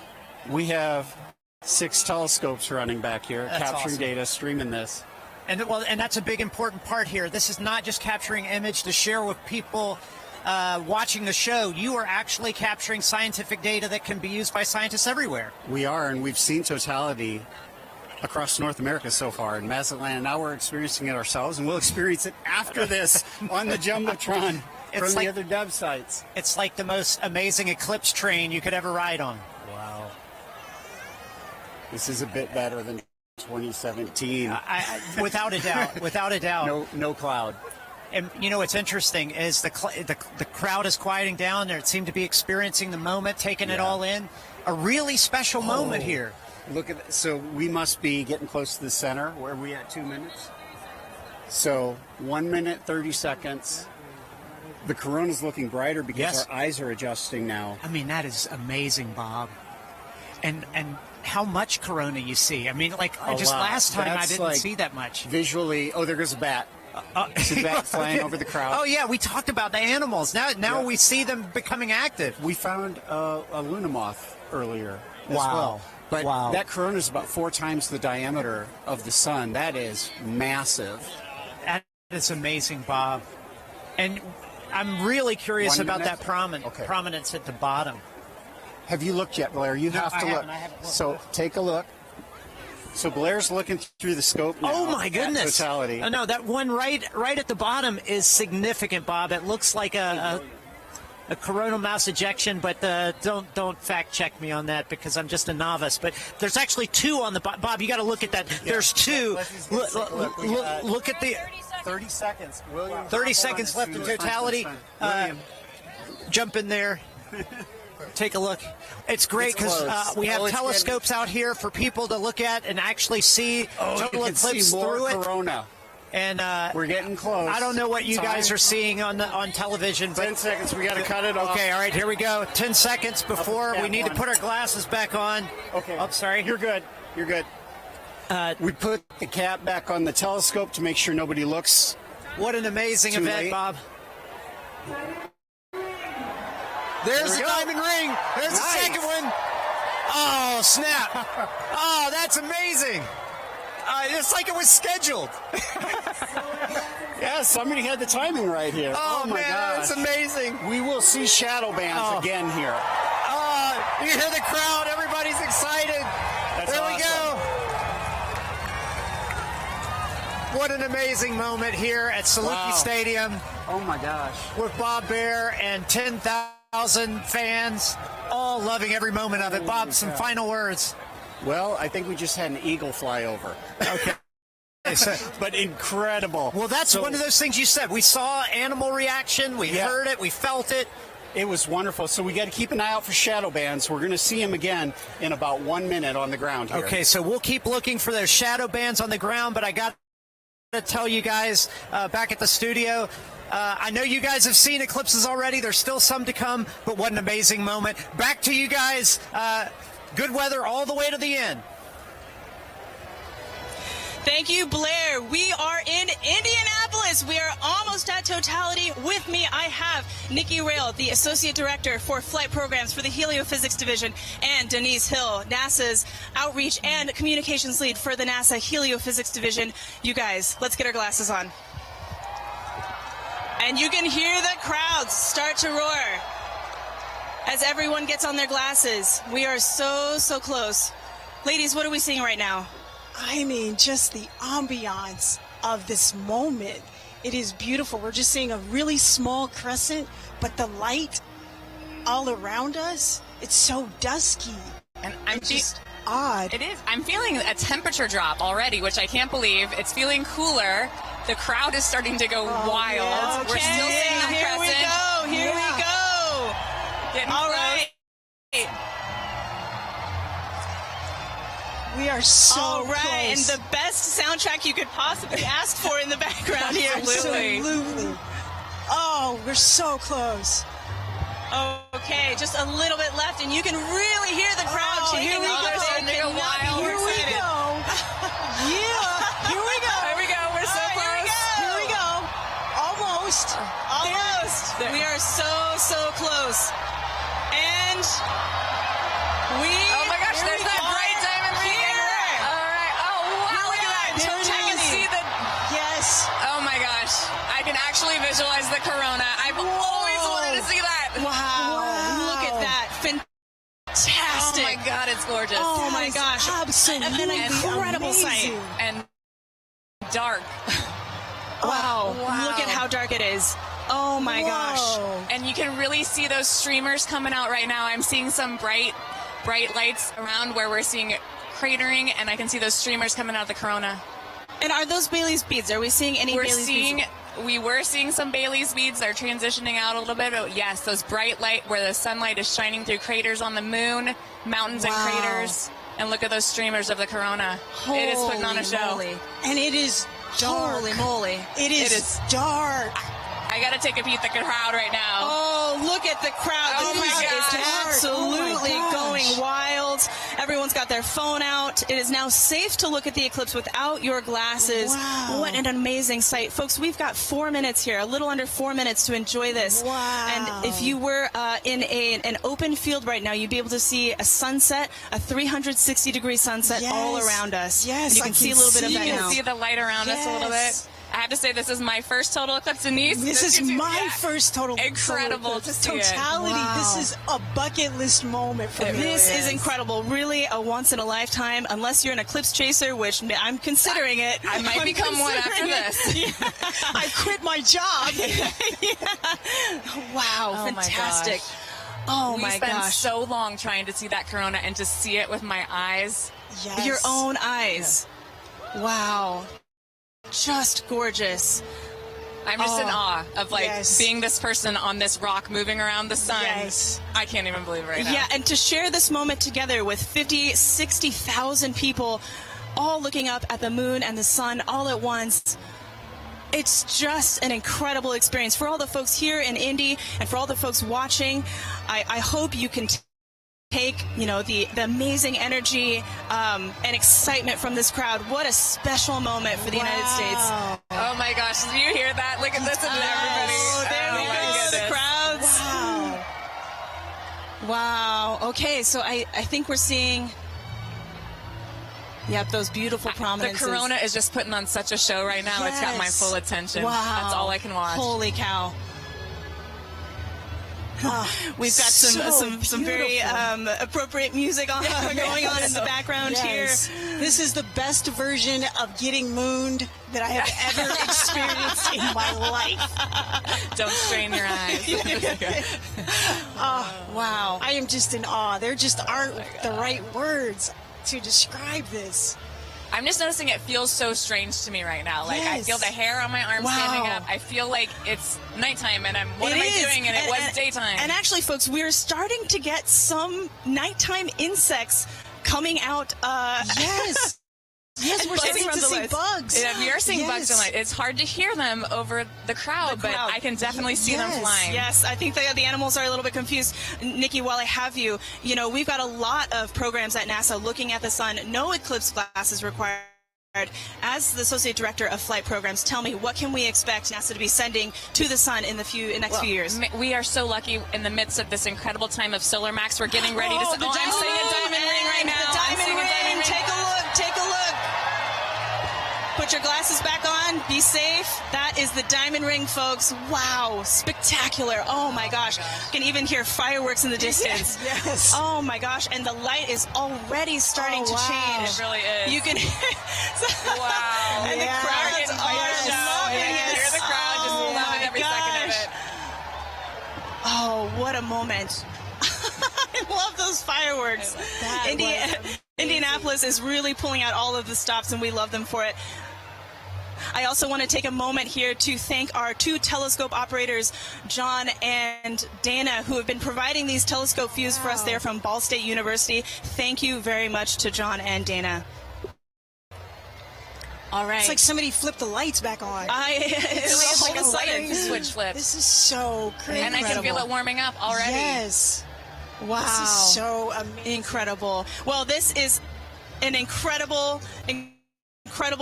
we have 6 telescopes running back here, capturing data, streaming this. And that's a big important part here. This is not just capturing image to share with people watching the show. You are actually capturing scientific data that can be used by scientists everywhere. We are, and we've seen totality across North America so far in Mazatlan. Now we're experiencing it ourselves, and we'll experience it after this on the Jumbotron from the other dev sites. It's like the most amazing eclipse train you could ever ride on. Wow. This is a bit better than 2017. Without a doubt. Without a doubt. No cloud. And you know what's interesting is the crowd is quieting down. They seem to be experiencing the moment, taking it all in. A really special moment here. Look at that. So we must be getting close to the center. Where are we at? 2 minutes? So 1 minute, 30 seconds. The corona's looking brighter because our eyes are adjusting now. I mean, that is amazing, Bob. And how much corona you see. I mean, like just last time I didn't see that much. Visually, oh, there goes a bat. See the bat flying over the crowd. Oh, yeah, we talked about the animals. Now we see them becoming active. We found a Luna moth earlier as well. But that corona is about 4 times the diameter of the sun. That is massive. That is amazing, Bob. And I'm really curious about that prominence at the bottom. Have you looked yet, Blair? You have to look. I haven't looked. So take a look. So Blair's looking through the scope now. Oh my goodness! Totality. Oh, no, that one right at the bottom is significant, Bob. It looks like a coronal mass ejection, but don't fact check me on that because I'm just a novice. But there's actually 2 on the bottom. Bob, you got to look at that. There's 2. Look at the 30 seconds. William, 30 seconds left in totality. Jump in there. Take a look. It's great because we have telescopes out here for people to look at and actually see total eclipse through it. Corona. And we're getting close. I don't know what you guys are seeing on television. But 10 seconds. We got to cut it off. Okay, all right, here we go. 10 seconds before we need to put our glasses back on. Okay. Oh, sorry. You're good. You're good. We put the cap back on the telescope to make sure nobody looks. What an amazing event, late. Bob. There's the diamond ring. There's the second one. Oh, snap. Oh, that's amazing. It's like it was scheduled. Yeah, somebody had the timing right here. Oh my man, gosh. that's amazing. We will see shadow bands again here. You hear the crowd. Everybody's excited. There we go. What an amazing moment here at Saluki Stadium. Oh my gosh. With Bob Baer and 10,000 fans, all loving every moment of it. Bob, some final words. Well, I think we just had an eagle fly over. Okay. But incredible. Well, that's one of those things you said. We saw animal reaction. We heard it. We felt it. It was wonderful. So we got to keep an eye out for shadow bands. We're going to see them again in about 1 minute on the ground here. Okay, so we'll keep looking for those shadow bands on the ground, but I got to tell you guys back at the studio, I know you guys have seen eclipses already. There's still some to come, but what an amazing moment. Back to you guys. Good weather all the way to the end. Thank you, Blair. We are in Indianapolis. We are almost at totality. With me, I have Nikki Rail, the Associate Director for Flight Programs for the Heliophysics Division, and Denise Hill, NASA's Outreach and Communications Lead for the NASA Heliophysics Division. You guys, let's get our glasses on. And you can hear the crowds start to roar as everyone gets on their glasses. We are so, so close. Ladies, what are we seeing right now? I mean, just the ambiance of this moment. It is beautiful. We're just seeing a really small crescent, but the light all around us, it's so dusky. And it's just odd. It is. I'm feeling a temperature drop already, which I can't believe. It's feeling cooler. The crowd is starting to go wild. Yeah. We're still seeing them Here we present. go. Here we go. Getting All close. right. We are so All right, close. and the best soundtrack you could possibly ask for in the background here. Absolutely. Oh, we're so close. Okay, just a little bit left, and you can really hear the crowd chanting. Here we go. They're starting to go wild. Here we go. Yeah. Here we go. There we go. We're so close. Here we go. Almost. Almost. We are so close. And we. Oh my gosh, there's that bright diamond ring. Here. All right. Oh, wow, look at that. There it I can is. see the. Yes. Oh my gosh. I can actually visualize the corona. I've always wanted to see that. Wow. Look at that. Fantastic. Oh my God, it's gorgeous. Oh my gosh. Absolutely An incredible sight. amazing. And dark. Wow. Wow. Look at how dark it is. Oh my gosh. And you can really see those streamers coming out right now. I'm seeing some bright lights around where we're seeing cratering, and I can see those streamers coming out of the corona. And are those Bailey's beads? Are we seeing any Bailey's beads? We were seeing some Bailey's beads. They're transitioning out a little bit, but yes, those bright light where the sunlight is shining through craters on the moon, mountains and craters. And look at those streamers of the corona. It is putting on a show. Moly. And it is dark. Holy moly. It is dark. I got to take a peek at the crowd right now. Oh, look at the crowd. Oh The my crowd gosh. is absolutely Oh my gosh. going wild. Everyone's got their phone out. It is now safe to look at the eclipse without your glasses. Wow. What an amazing sight. Folks, we've got 4 minutes here, a little under 4 minutes to enjoy this. Wow. And if you were in an open field right now, you'd be able to see a sunset, a 360-degree sunset all Yes. around us. Yes, You I can see a can little bit of see that You it. now. can see the light around us a little Yes. bit. I have to say, this is my first total eclipse, Denise. This is my first total Incredible to see it. totality. Wow. This is a bucket list moment for me. This is incredible. Really a once in a lifetime, unless you're an eclipse chaser, which I'm considering it. I might I'm become one after considering this. it. Yeah. I quit my job. Wow, Oh my fantastic. gosh. Oh We my spent gosh. so long trying to see that corona and to see it with my eyes. Yes. Your own eyes. Wow. Just gorgeous. I'm just in awe of yes. being this person on this rock moving around the sun. Yes. I can't even believe it right now. Yeah, and to share this moment together with 50, 60,000 people all looking up at the moon and the sun all at once. It's just an incredible experience. For all the folks here in Indy and for all the folks watching, I hope you can take, the amazing energy and excitement from this crowd. What a special moment for the United States. Oh my gosh, did you hear that? Look at this and everybody. Oh, there we my go, the goodness. crowds. Wow. Okay, so I think we're seeing, those beautiful The prominences. corona is just putting on such a show right now. It's got my Yes. full attention. Wow. That's all I can watch. Holy cow. We've got some very appropriate music going on in the background Yes. here. This is the best version of getting mooned that I have ever experienced in my life. Don't strain your eyes. Wow. I am just in awe. There just aren't the right words to describe this. I'm just noticing it feels so strange to me right now. I Yes. feel the hair on my arm Wow. standing up. I feel like it's nighttime and what am I doing? And it was daytime. And actually, folks, we're starting to get some nighttime insects coming out. Yes. Yes, we're starting to see bugs. Yeah, we are seeing bugs Yes. tonight. It's hard to hear them over the crowd, but I can definitely see them flying. Yes, I think the animals are a little bit confused. Nikki, while I have you, we've got a lot of programs at NASA looking at the sun. No eclipse glasses required. As the Associate Director of Flight Programs, tell me, what can we expect NASA to be sending to the sun in the next few years? We are so lucky in the midst of this incredible time of solar max. We're getting ready to... I'm seeing a diamond ring right now. The diamond ring. Take a look. Take a look. Put your glasses back on. Be safe. That is the diamond ring, folks. Wow. Spectacular. Oh, my gosh. You can even hear fireworks in the distance. Yes. Oh, my gosh. And the light is already starting to change. It really is. You can... Wow. And the crowds are loving You it. can hear the crowd just loving every second of it. Oh, what a moment. fireworks. Indianapolis is really pulling out all of the stops, and we love them for it. I also want to take a moment here to thank our 2 telescope operators, John and Dana, who have been providing these telescope views for us there from Ball State University. Thank you very much to John and Dana. All right. It's like somebody flipped the lights back on. It's like a sudden switch flip. This is so crazy. And I can feel it warming up already. Yes. Wow. This is so amazing. Incredible. Well, this is an incredible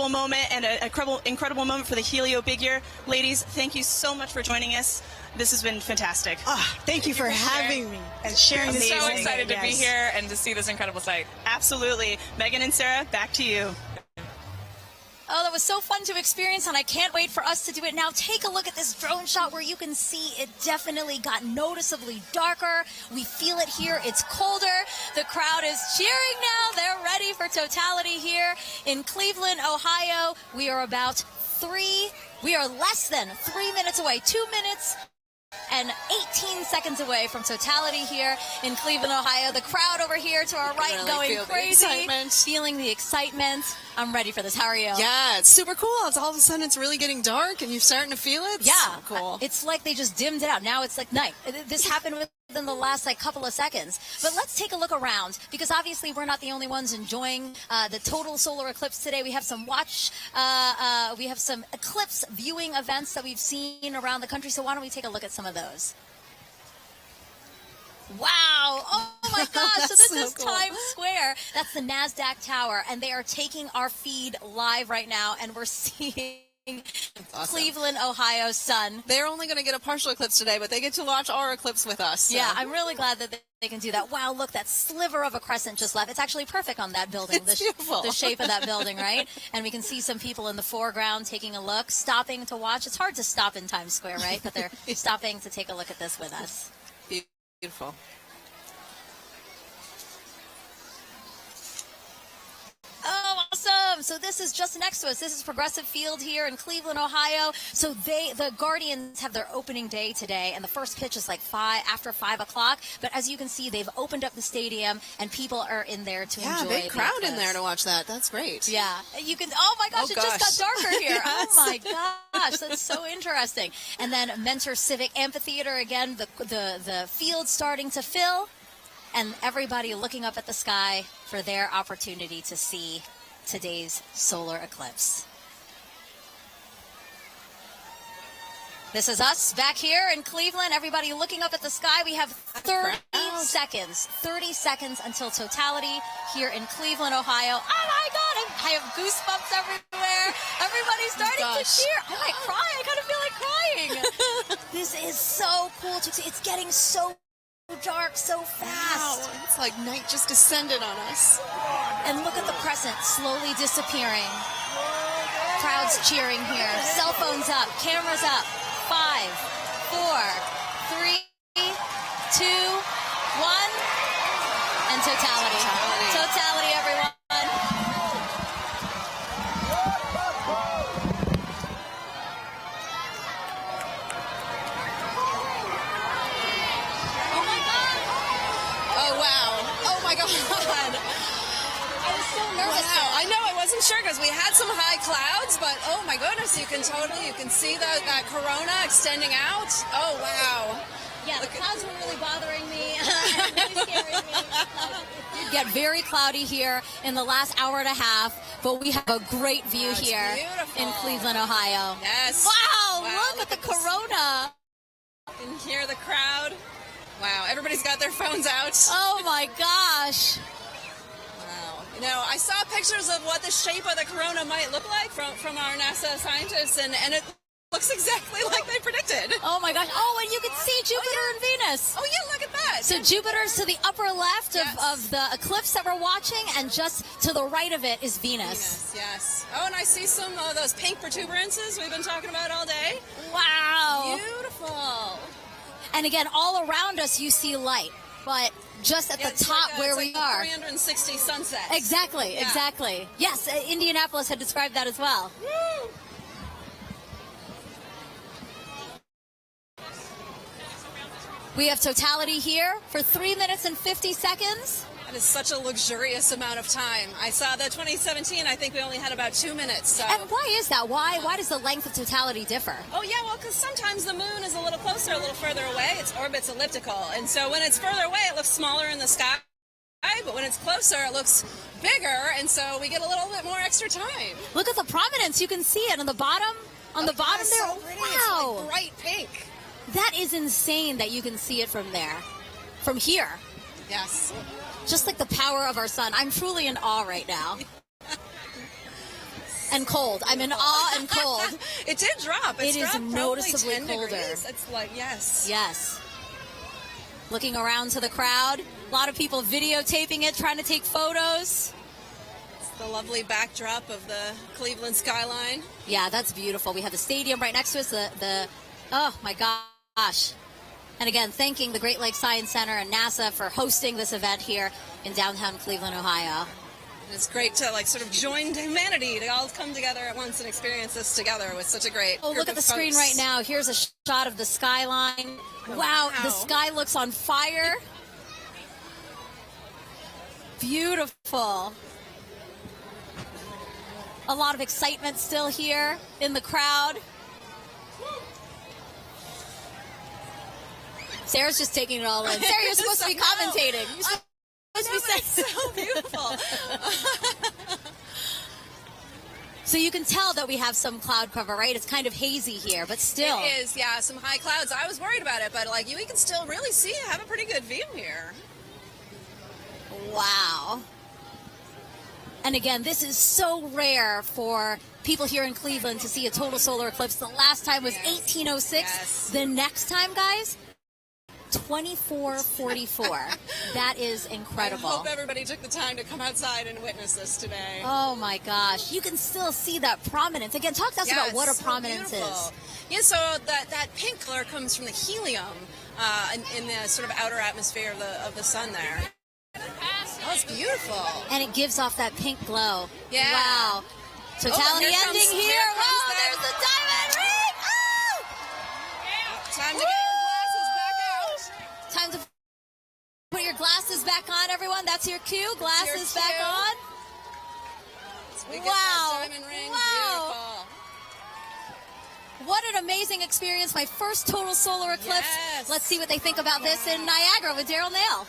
moment and an incredible moment for the Helio Big Year. Ladies, thank you so much for joining us. This has been fantastic. Thank you for having me and sharing I'm this. so excited to be here and to see this incredible sight. Absolutely. Megan and Sarah, back to you. Oh, that was so fun to experience, and I can't wait for us to do it now. Take a look at this drone shot where you can see it definitely got noticeably darker. We feel it here. It's colder. The crowd is cheering now. They're ready for totality here in Cleveland, Ohio. We are less than 3 minutes away, 2 minutes and 18 seconds away from totality here in Cleveland, Ohio. The crowd over here to our right going crazy, feeling the excitement. I'm ready for this. How are you? Yeah, it's super cool. It's all of a sudden it's really getting dark and you're starting to feel it. Yeah, so cool. It's like they just dimmed it out. Now it's like night. This happened within the last couple of seconds. But let's take a look around, because obviously we're not the only ones enjoying the total solar eclipse today. We have some we have some eclipse viewing events that we've seen around the country. So why don't we take a look at some of those? Wow. Oh my gosh. So this is cool. Times Square. That's the NASDAQ tower. And they are taking our feed live right now. And we're seeing Cleveland, Ohio sun. They're only going to get a partial eclipse today, but they get to watch our eclipse with us. So. Yeah, I'm really glad that they can do that. Wow, look, that sliver of a crescent just left. It's actually perfect on that building. It's beautiful. The shape of that building, right? And we can see some people in the foreground taking a look, stopping to watch. It's hard to stop in Times Square, right? But they're stopping to take a look at this with us. Beautiful. Oh, awesome. So this is just next to us. This is Progressive Field here in Cleveland, Ohio. So the Guardians have their opening day today, and the first pitch is after 5 o'clock. But as you can see, they've opened up the stadium, and people are in there to enjoy. Yeah, big crowd in there to watch that. That's great. Yeah. You can, oh my gosh, it just got darker here. Yes. Oh my gosh, that's so interesting. And then Mentor Civic Amphitheater, again, the field starting to fill. And everybody looking up at the sky for their opportunity to see today's solar eclipse. This is us back here in Cleveland. Everybody looking up at the sky. We have 30 seconds. 30 seconds until totality here in Cleveland, Ohio. Oh my God, I have goosebumps everywhere. Everybody's starting to cheer. I might cry. I kind of feel like crying. This is so cool to see. It's getting so dark so fast. Wow, it's like night just descended on us. And look at the crescent slowly disappearing. Crowds cheering here. Cell phones up, cameras up. 5, 4, 3, 2, 1. And totality. Totality, everyone. I was so nervous. Wow. I know, I wasn't sure because we had some high clouds, but oh my goodness, you can see that corona extending out. Oh wow. Yeah, the clouds were really bothering me. Really scaring me. It get very cloudy here in the last hour and a half, but we have a great view here in Cleveland, Ohio. Yes. Wow, look at the corona. You can hear the crowd. Wow, everybody's got their phones out. Oh my gosh. Wow. You know, I saw pictures of what the shape of the corona might look like from our NASA scientists, and it looks exactly like they predicted. Oh my gosh. Oh, and you can see Jupiter and Venus. Oh yeah, look at that. So Jupiter's to the upper left of the eclipse that we're watching, and just to the right of it is Venus. Yes. Oh, and I see some of those pink protuberances we've been talking about all day. Wow. Beautiful. And again, all around us you see light, but just at the top where we are. 360 sunsets. Exactly, exactly. Yes, Indianapolis had described that as well. Woo! We have totality here for 3 minutes and 50 seconds. That is such a luxurious amount of time. I saw the 2017, I think we only had about 2 minutes. So. And why is that? Why does the length of totality differ? Oh, yeah, well, because sometimes the moon is a little closer, a little further away. Its orbit's elliptical. And so when it's further away, it looks smaller in the sky. But when it's closer, it looks bigger. And so we get a little bit more extra time. Look at the prominence. You can see it on the bottom. On the bottom there. So pretty. Wow. It's like bright pink. That is insane that you can see it from there. From here. Yes. Just like the power of our sun. I'm truly in awe right now. And cold. I'm in awe and cold. It did drop. It is noticeably colder. Degrees. It's like, yes. Yes. Looking around to the crowd. A lot of people videotaping it, trying to take photos. It's the lovely backdrop of the Cleveland skyline. Yeah, that's beautiful. We have the stadium right next to us. Oh, my gosh. And again, thanking the Great Lakes Science Center and NASA for hosting this event here in downtown Cleveland, Ohio. It's great to sort of join humanity to all come together at once and experience this together with such a great group look at the of screen folks. right now. Here's a shot of the skyline. Wow, the sky looks on fire. Beautiful. A lot of excitement still here in the crowd. Sarah's just taking it all in. Sarah, you're supposed to be commentating. You're supposed to be saying so beautiful. So you can tell that we have some cloud cover, right? It's kind of hazy here, but still. It is, yeah, some high clouds. I was worried about it, but we can still really see, have a pretty good view here. Wow. And again, this is so rare for people here in Cleveland to see a total solar eclipse. The last time was 1806. Yes. The next time, guys, 2444. That is incredible. I hope everybody took the time to come outside and witness this today. Oh my gosh. You can still see that prominence. Again, talk to us about what a prominence is. Yeah, so that pink color comes from the helium in the sort of outer atmosphere of the sun there. Oh, it's beautiful. And it gives off that pink glow. Yeah. Wow. Totality ending here. Wow, there's the diamond ring. Oh! Time to get your glasses back out. Time to put your glasses back on, everyone. That's your cue. Glasses back on. So we get wow. that diamond ring. Wow. Beautiful. What an amazing experience. My first total solar eclipse. Yes. Let's see what they think about this in Niagara with Daryl Nail.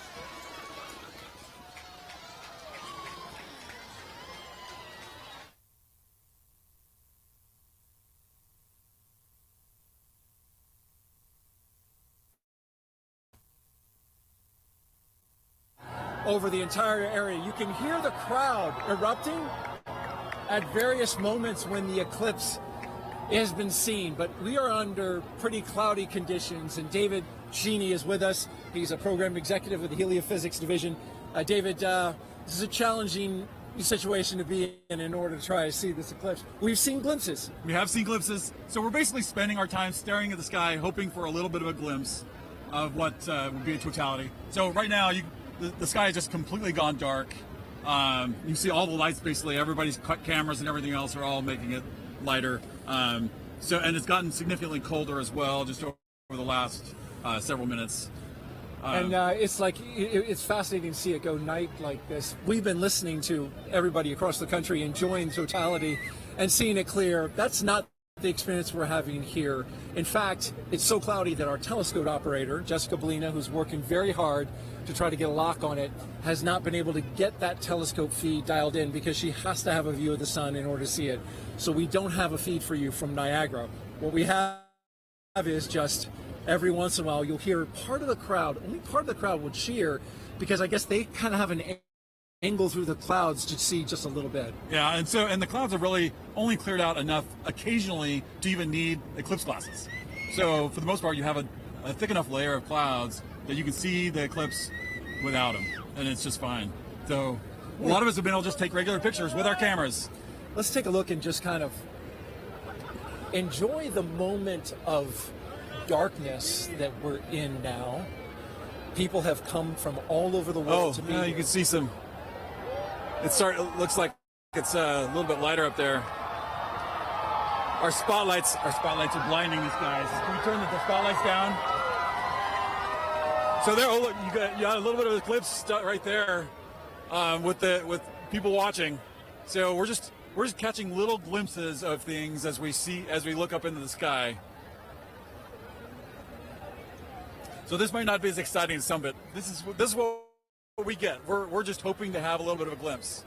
Over the entire area. You can hear the crowd erupting at various moments when the eclipse has been seen, but we are under pretty cloudy conditions, and David Sheeny is with us. He's a program executive with the Heliophysics Division. David, this is a challenging situation to be in order to try to see this eclipse. We've seen glimpses. We have seen glimpses, so we're basically spending our time staring at the sky, hoping for a little bit of a glimpse of what would be a totality. So right now, the sky has just completely gone dark. You see all the lights, basically. Everybody's cameras and everything else are all making it lighter. And it's gotten significantly colder as well, just over the last several minutes. It's fascinating to see it go night like this. We've been listening to everybody across the country enjoying totality and seeing it clear. That's not the experience we're having here. In fact, it's so cloudy that our telescope operator, Jessica Bellina, who's working very hard to try to get a lock on it, has not been able to get that telescope feed dialed in because she has to have a view of the sun in order to see it. So we don't have a feed for you from Niagara. What we have is just every once in a while you'll hear part of the crowd, only part of the crowd would cheer because I guess they kind of have an angle through the clouds to see just a little bit. Yeah, and the clouds have really only cleared out enough occasionally to even need eclipse glasses. So for the most part, you have a thick enough layer of clouds that you can see the eclipse without them, and it's just fine. So a lot of us have been able to just take regular pictures with our cameras. Let's take a look and just kind of enjoy the moment of darkness that we're in now. People have come from all over the world to be here. You can see some. It looks like it's a little bit lighter up there. Our spotlights are blinding these guys. Can we turn the spotlights down? So there, oh look, you got a little bit of eclipse right there. with people watching. So we're just catching little glimpses of things as we look up into the sky. So this might not be as exciting as some, but this is what we get. We're just hoping to have a little bit of a glimpse.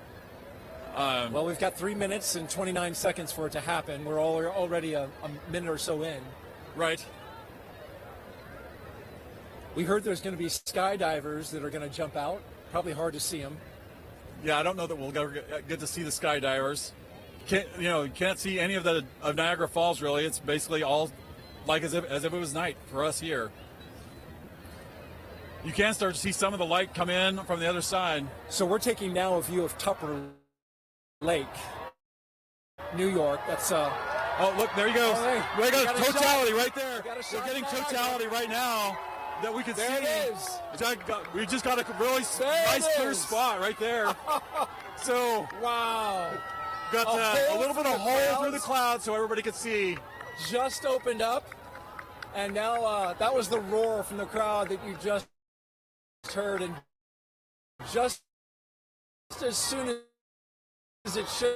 Well, we've got 3 minutes and 29 seconds for it to happen. We're already a minute or so in. Right. We heard there's going to be skydivers that are going to jump out. Probably hard to see them. Yeah, I don't know that we'll ever get to see the skydivers. Can't see any of Niagara Falls really. It's basically all like as if it was night for us here. You can start to see some of the light come in from the other side. So we're taking now a view of Tupper Lake, New York. That's oh, look, there he goes. Oh, hey, there goes totality shot. right there. We're getting totality right now that we can see. There it is. We just got a really nice clear spot right there. So wow, got a little bit of hole through the clouds so everybody could see. Just opened up, and now that was the roar from the crowd that you just heard, and just as soon as it showed.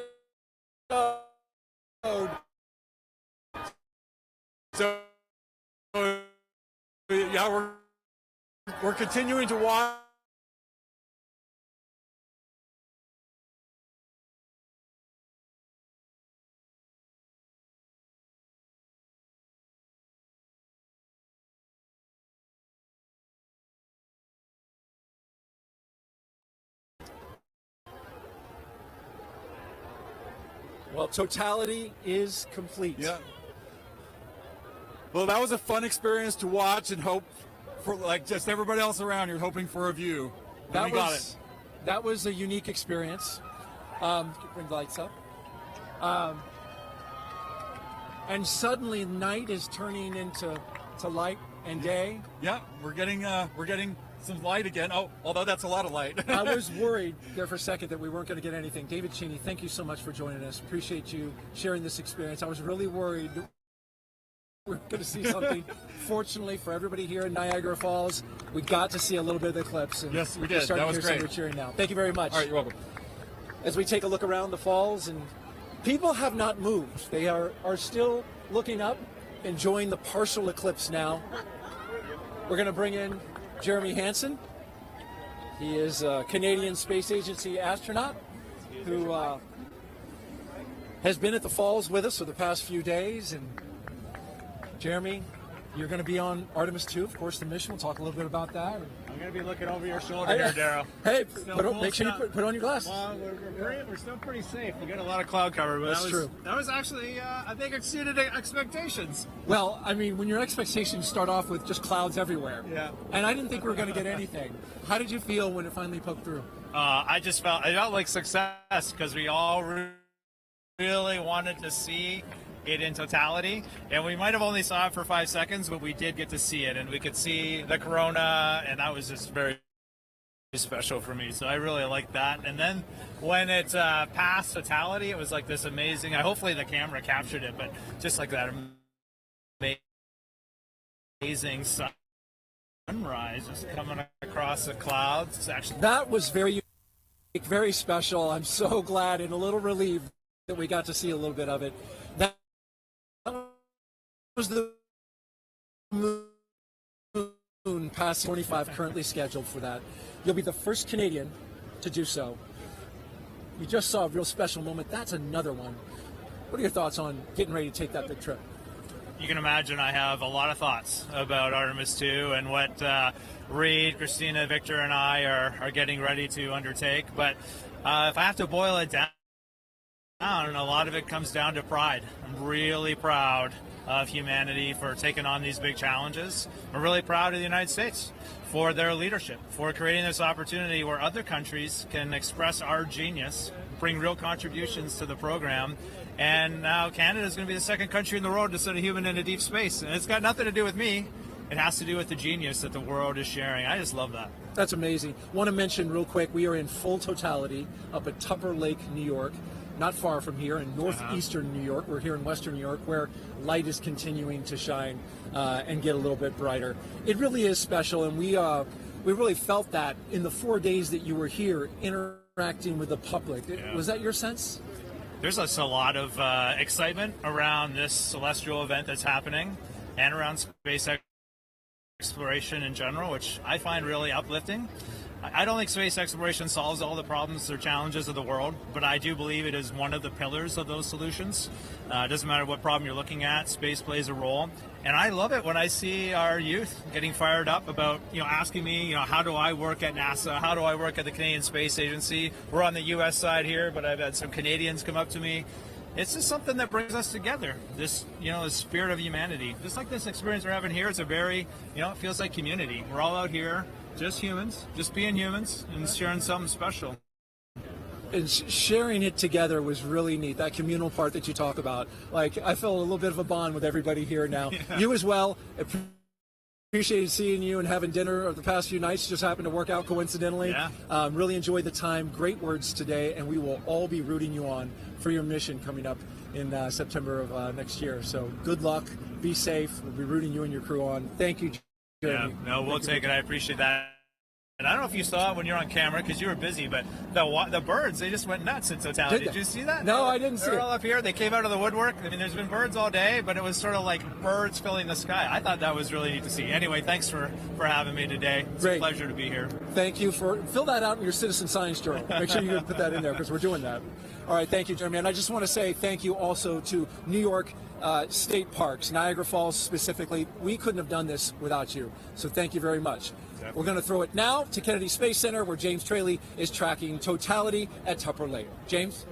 So yeah, we're continuing to watch. Well, totality is complete. Yeah. Well, that was a fun experience to watch and hope for, like just everybody else around. You're hoping for a view. And we got it. That was a unique experience. Bring the lights up. And suddenly, night is turning into light and day. Yeah, we're getting some light again. Oh, although that's a lot of light. I was worried there for a second that we weren't going to get anything. David Cheney, thank you so much for joining us. Appreciate you sharing this experience. I was really worried we were going to see something. Fortunately for everybody here in Niagara Falls, we got to see a little bit of the eclipse. And yes, we did. That was great. We're cheering now. Thank you very much. All right, you're welcome. As we take a look around the falls, and people have not moved. They are still looking up, enjoying the partial eclipse now. We're going to bring in Jeremy Hansen. He is a Canadian Space Agency astronaut who has been at the falls with us for the past few days. And Jeremy, you're going to be on Artemis 2, of course, the mission. We'll talk a little bit about that. I'm going to be looking over your shoulder here, Daryl. Hey, make sure you put on your glasses. Well, we're still pretty safe. We got a lot of cloud cover, but that's true. That was actually, I think, exceeded expectations. Well, I mean, when your expectations start off with just clouds everywhere. Yeah. And I didn't think we were going to get anything. How did you feel when it finally poked through? I felt like success because we all really wanted to see it in totality, and we might have only saw it for 5 seconds, but we did get to see it, and we could see the corona, and that was just very special for me. So I really liked that. And then when it passed totality, it was like this amazing. Hopefully the camera captured it, but just like that amazing sunrise just coming across the clouds. It's actually that was very special. I'm so glad and a little relieved that we got to see a little bit of it. That was the moon past 25 currently scheduled for that. You'll be the first Canadian to do so. You just saw a real special moment. That's another one. What are your thoughts on getting ready to take that big trip? You can imagine I have a lot of thoughts about Artemis 2 and what Reed, Christina, Victor, and I are getting ready to undertake. But if I have to boil it down, a lot of it comes down to pride. I'm really proud of humanity for taking on these big challenges. I'm really proud of the United States for their leadership, for creating this opportunity where other countries can express our genius, bring real contributions to the program. And now Canada is going to be the second country in the world to send a human into deep space. And it's got nothing to do with me. It has to do with the genius that the world is sharing. I just love that. That's amazing. Want to mention real quick, we are in full totality up at Tupper Lake, New York. Not far from here in northeastern New York. We're here in western New York where light is continuing to shine and get a little bit brighter. It really is special, and we really felt that in the 4 days that you were here interacting with the public. Yeah. Was that your sense? There's a lot of excitement around this celestial event that's happening and around space exploration in general, which I find really uplifting. I don't think space exploration solves all the problems or challenges of the world, but I do believe it is one of the pillars of those solutions. It doesn't matter what problem you're looking at, space plays a role. And I love it when I see our youth getting fired up about, asking me, how do I work at NASA? How do I work at the Canadian Space Agency? We're on the U.S. side here, but I've had some Canadians come up to me. It's just something that brings us together, this, the spirit of humanity. Just like this experience we're having here, it's a very, it feels like community. We're all out here, just humans, just being humans and sharing something special. And sharing it together was really neat, that communal part that you talk about. Like, I felt a little bit of a bond with everybody here now. Yeah. You as well. Appreciated seeing you and having dinner over the past few nights. Just happened to work out coincidentally. Yeah. Really enjoyed the time. Great words today, and we will all be rooting you on for your mission coming up in September of next year. So good luck. Be safe. We'll be rooting you and your crew on. Thank you, Jeremy. Yeah, no, we'll take it. I appreciate that. And I don't know if you saw it when you were on camera because you were busy, but the birds, they just went nuts in totality. Did you see that? No, I didn't see it. They're all up here. They came out of the woodwork. I mean, there's been birds all day, but it was sort of like birds filling the sky. I thought that was really neat to see. Anyway, thanks for having me today. It's a pleasure to be here. Thank you. Fill that out in your Citizen Science Journal. Make sure you put that in there because we're doing that. All right, thank you, Jeremy. And I just want to say thank you also to New York State Parks, Niagara Falls specifically. We couldn't have done this without you. So thank you very much. We're going to throw it now to Kennedy Space Center, where James Traley is tracking totality at Tupper Lake. James?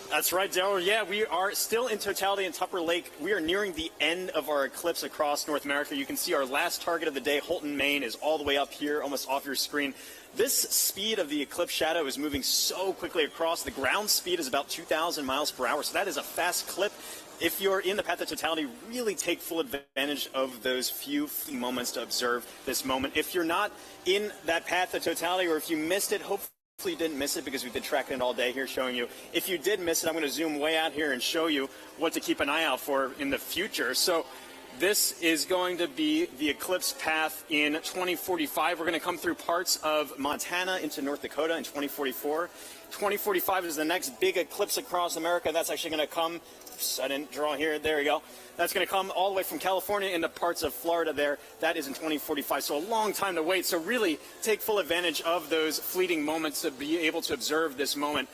That's right, Daryl. Yeah, we are still in totality in Tupper Lake. We are nearing the end of our eclipse across North America. You can see our last target of the day, Holton, Maine, is all the way up here, almost off your screen. This speed of the eclipse shadow is moving so quickly across. The ground speed is about 2,000 miles per hour, so that is a fast clip. If you're in the path of totality, really take full advantage of those few moments to observe this moment. If you're not in that path of totality, or if you missed it, hopefully you didn't miss it because we've been tracking it all day here showing you. If you did miss it, I'm going to zoom way out here and show you what to keep an eye out for in the future. So this is going to be the eclipse path in 2045. We're going to come through parts of Montana into North Dakota in 2044. 2045 is the next big eclipse across America. That's actually going to come, I didn't draw here, there you go. That's going to come all the way from California into parts of Florida there. That is in 2045, so a long time to wait. So really take full advantage of those fleeting moments to be able to observe this moment.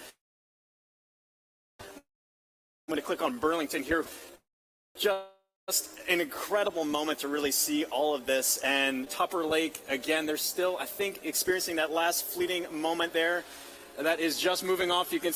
I'm going to click on Burlington here. Just an incredible moment to really see all of this. And Tupper Lake, again, they're still, I think, experiencing that last fleeting moment there. That is just moving off. You can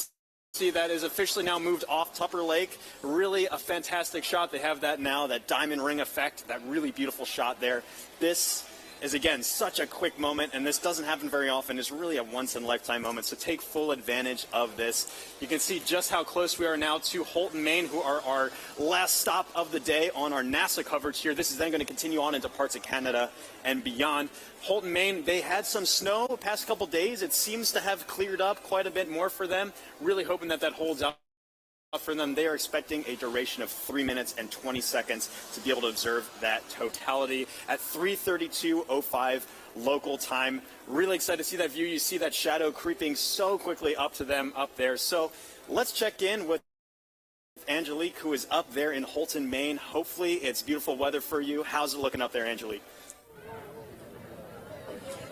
see that is officially now moved off Tupper Lake. Really a fantastic shot. They have that now, that diamond ring effect, that really beautiful shot there. This is, again, such a quick moment, and this doesn't happen very often. It's really a once-in-a-lifetime moment, so take full advantage of this. You can see just how close we are now to Holton, Maine, who are our last stop of the day on our NASA coverage here. This is then going to continue on into parts of Canada and beyond. Holton, Maine, they had some snow the past couple days. It seems to have cleared up quite a bit more for them. Really hoping that that holds up for them. They are expecting a duration of 3 minutes and 20 seconds to be able to observe that totality at 3:32:05 local time. Really excited to see that view. You see that shadow creeping so quickly up to them up there. So let's check in with Angelique, who is up there in Holton, Maine. Hopefully it's beautiful weather for you. How's it looking up there, Angelique?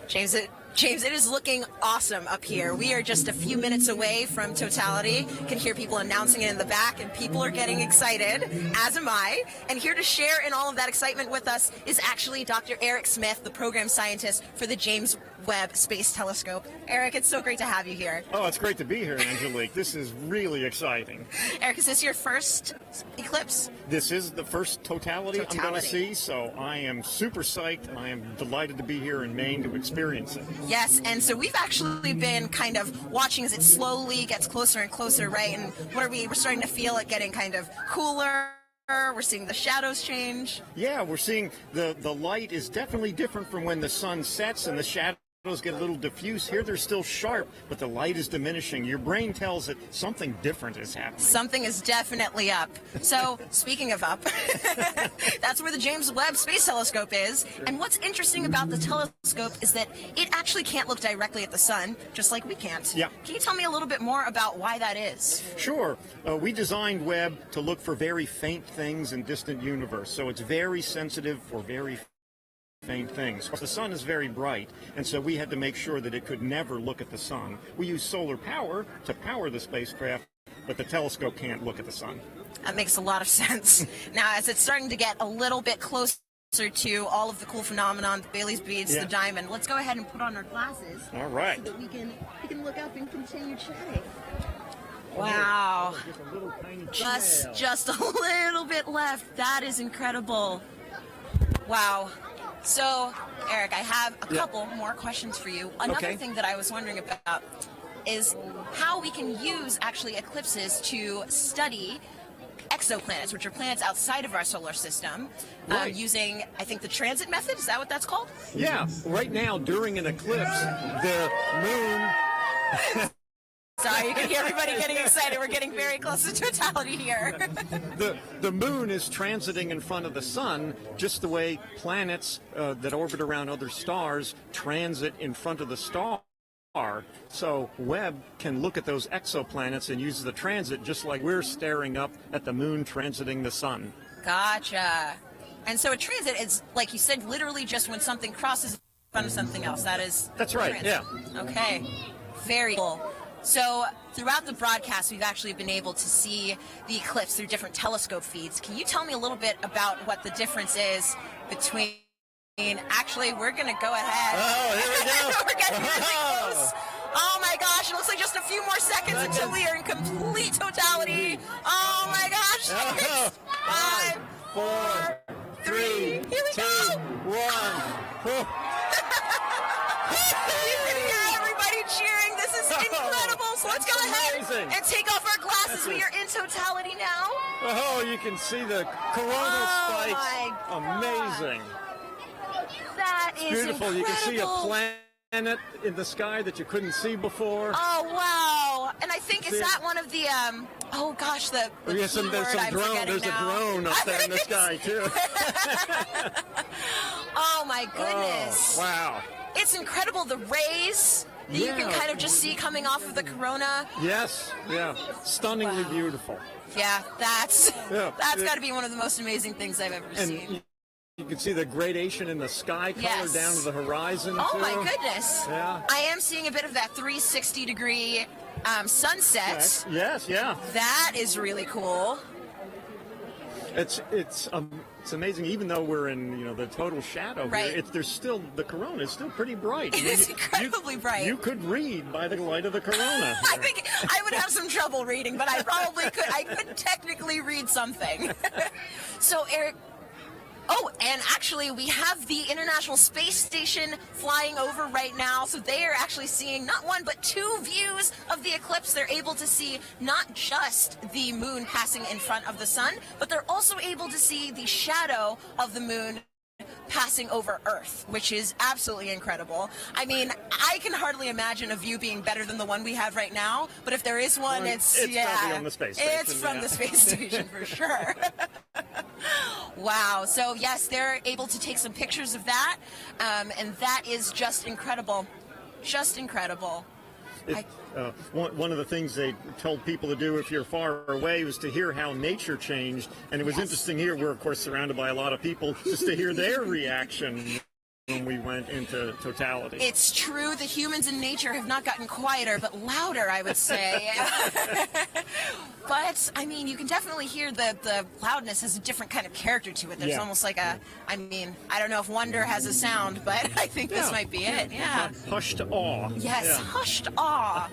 James, it is looking awesome up here. We are just a few minutes away from totality. You can hear people announcing it in the back, and people are getting excited, as am I. And here to share in all of that excitement with us is actually Dr. Eric Smith, the program scientist for the James Webb Space Telescope. Eric, it's so great to have you here. Oh, it's great to be here, Angelique. This is really exciting. Eric, is this your first eclipse? This is the first totality I'm going to see, so I am super psyched. I am delighted to be here in Maine to experience it. Yes, and so we've actually been kind of watching as it slowly gets closer and closer, right? And what are we're starting to feel it getting kind of cooler. We're seeing the shadows change. Yeah, we're seeing the light is definitely different from when the sun sets, and the shadows get a little diffuse. Here they're still sharp, but the light is diminishing. Your brain tells it something different is happening. Something is definitely up. So, speaking of up, that's where the James Webb Space Telescope is. And what's interesting about the telescope is that it actually can't look directly at the sun, just like we can't. Yeah. Can you tell me a little bit more about why that is? Sure. We designed Webb to look for very faint things in distant universe, so it's very sensitive for very faint things. The sun is very bright, and so we had to make sure that it could never look at the sun. We use solar power to power the spacecraft, but the telescope can't look at the sun. That makes a lot of sense. Now, as it's starting to get a little bit closer to all of the cool phenomenon, the Bailey's beads, the diamond, let's go ahead and put on our glasses. All right. So that we can look up and continue chatting. Wow. Just a little bit left. That is incredible. Wow. So, Eric, I have a couple more questions for you. Another thing that I was wondering about is how we can use actually eclipses to study exoplanets, which are planets outside of our solar system, using, I think, the transit method. Is that what that's called? Yeah. Right now, during an eclipse, the moon... Sorry, you can hear everybody getting excited. We're getting very close to totality here. The moon is transiting in front of the sun just the way planets that orbit around other stars transit in front of the star. So Webb can look at those exoplanets and use the transit just like we're staring up at the moon transiting the sun. Gotcha. And so a transit is, like you said, literally just when something crosses in front of something else. That's right, transit. Yeah. Okay. Very cool. So throughout the broadcast, we've actually been able to see the eclipse through different telescope feeds. Can you tell me a little bit about what the difference is between... Actually, we're going to go ahead. Oh, here we go. We're getting really close. Oh my gosh, it looks like just a few more seconds until we are in complete totality. Oh my gosh. 6, 5, 4, 3, here we go. 1. You can hear everybody cheering. This is incredible. So let's go ahead and take off our glasses. We are in totality now. Oh, you can see the coronal spikes. Amazing. That is beautiful. Incredible. You can see a planet in the sky that you couldn't see before. Oh, wow. And I think, is that one of the, oh gosh, the there's some drone. There's a drone up there in the sky, too. Oh, my goodness. Oh, wow. It's incredible, the rays that you can kind of just see coming off of the corona. Yes, yeah. Stunningly beautiful. Yeah, that's got to be one of the most amazing things I've ever seen. You can see the gradation in the sky color down to the horizon. Oh, too. my goodness. Yeah. I am seeing a bit of that 360-degree sunset. Yes, yeah. That is really cool. It's amazing. Even though we're in the total shadow here, there's still the corona is still pretty bright. It is incredibly bright. You could read by the light of the corona. I think I would have some trouble reading, but I probably could. I could technically read something. So, Eric. Oh, and actually, we have the International Space Station flying over right now, so they are actually seeing not one, but 2 views of the eclipse. They're able to see not just the moon passing in front of the sun, but they're also able to see the shadow of the moon passing over Earth, which is absolutely incredible. I mean, I can hardly imagine a view being better than the one we have right now, but if there is one, it's probably on the space station. It's from the space station for sure. Wow. So yes, they're able to take some pictures of that, and that is just incredible. Just incredible. One of the things they told people to do if you're far away was to hear how nature changed. And it was interesting here. We're, of course, surrounded by a lot of people just to hear their reaction when we went into totality. It's true. The humans in nature have not gotten quieter, but louder, I would say. But, I mean, you can definitely hear the loudness has a different kind of character to it. There's almost like I don't know if wonder has a sound, but I think this might be it. Yeah. Hushed awe. Yes, hushed awe.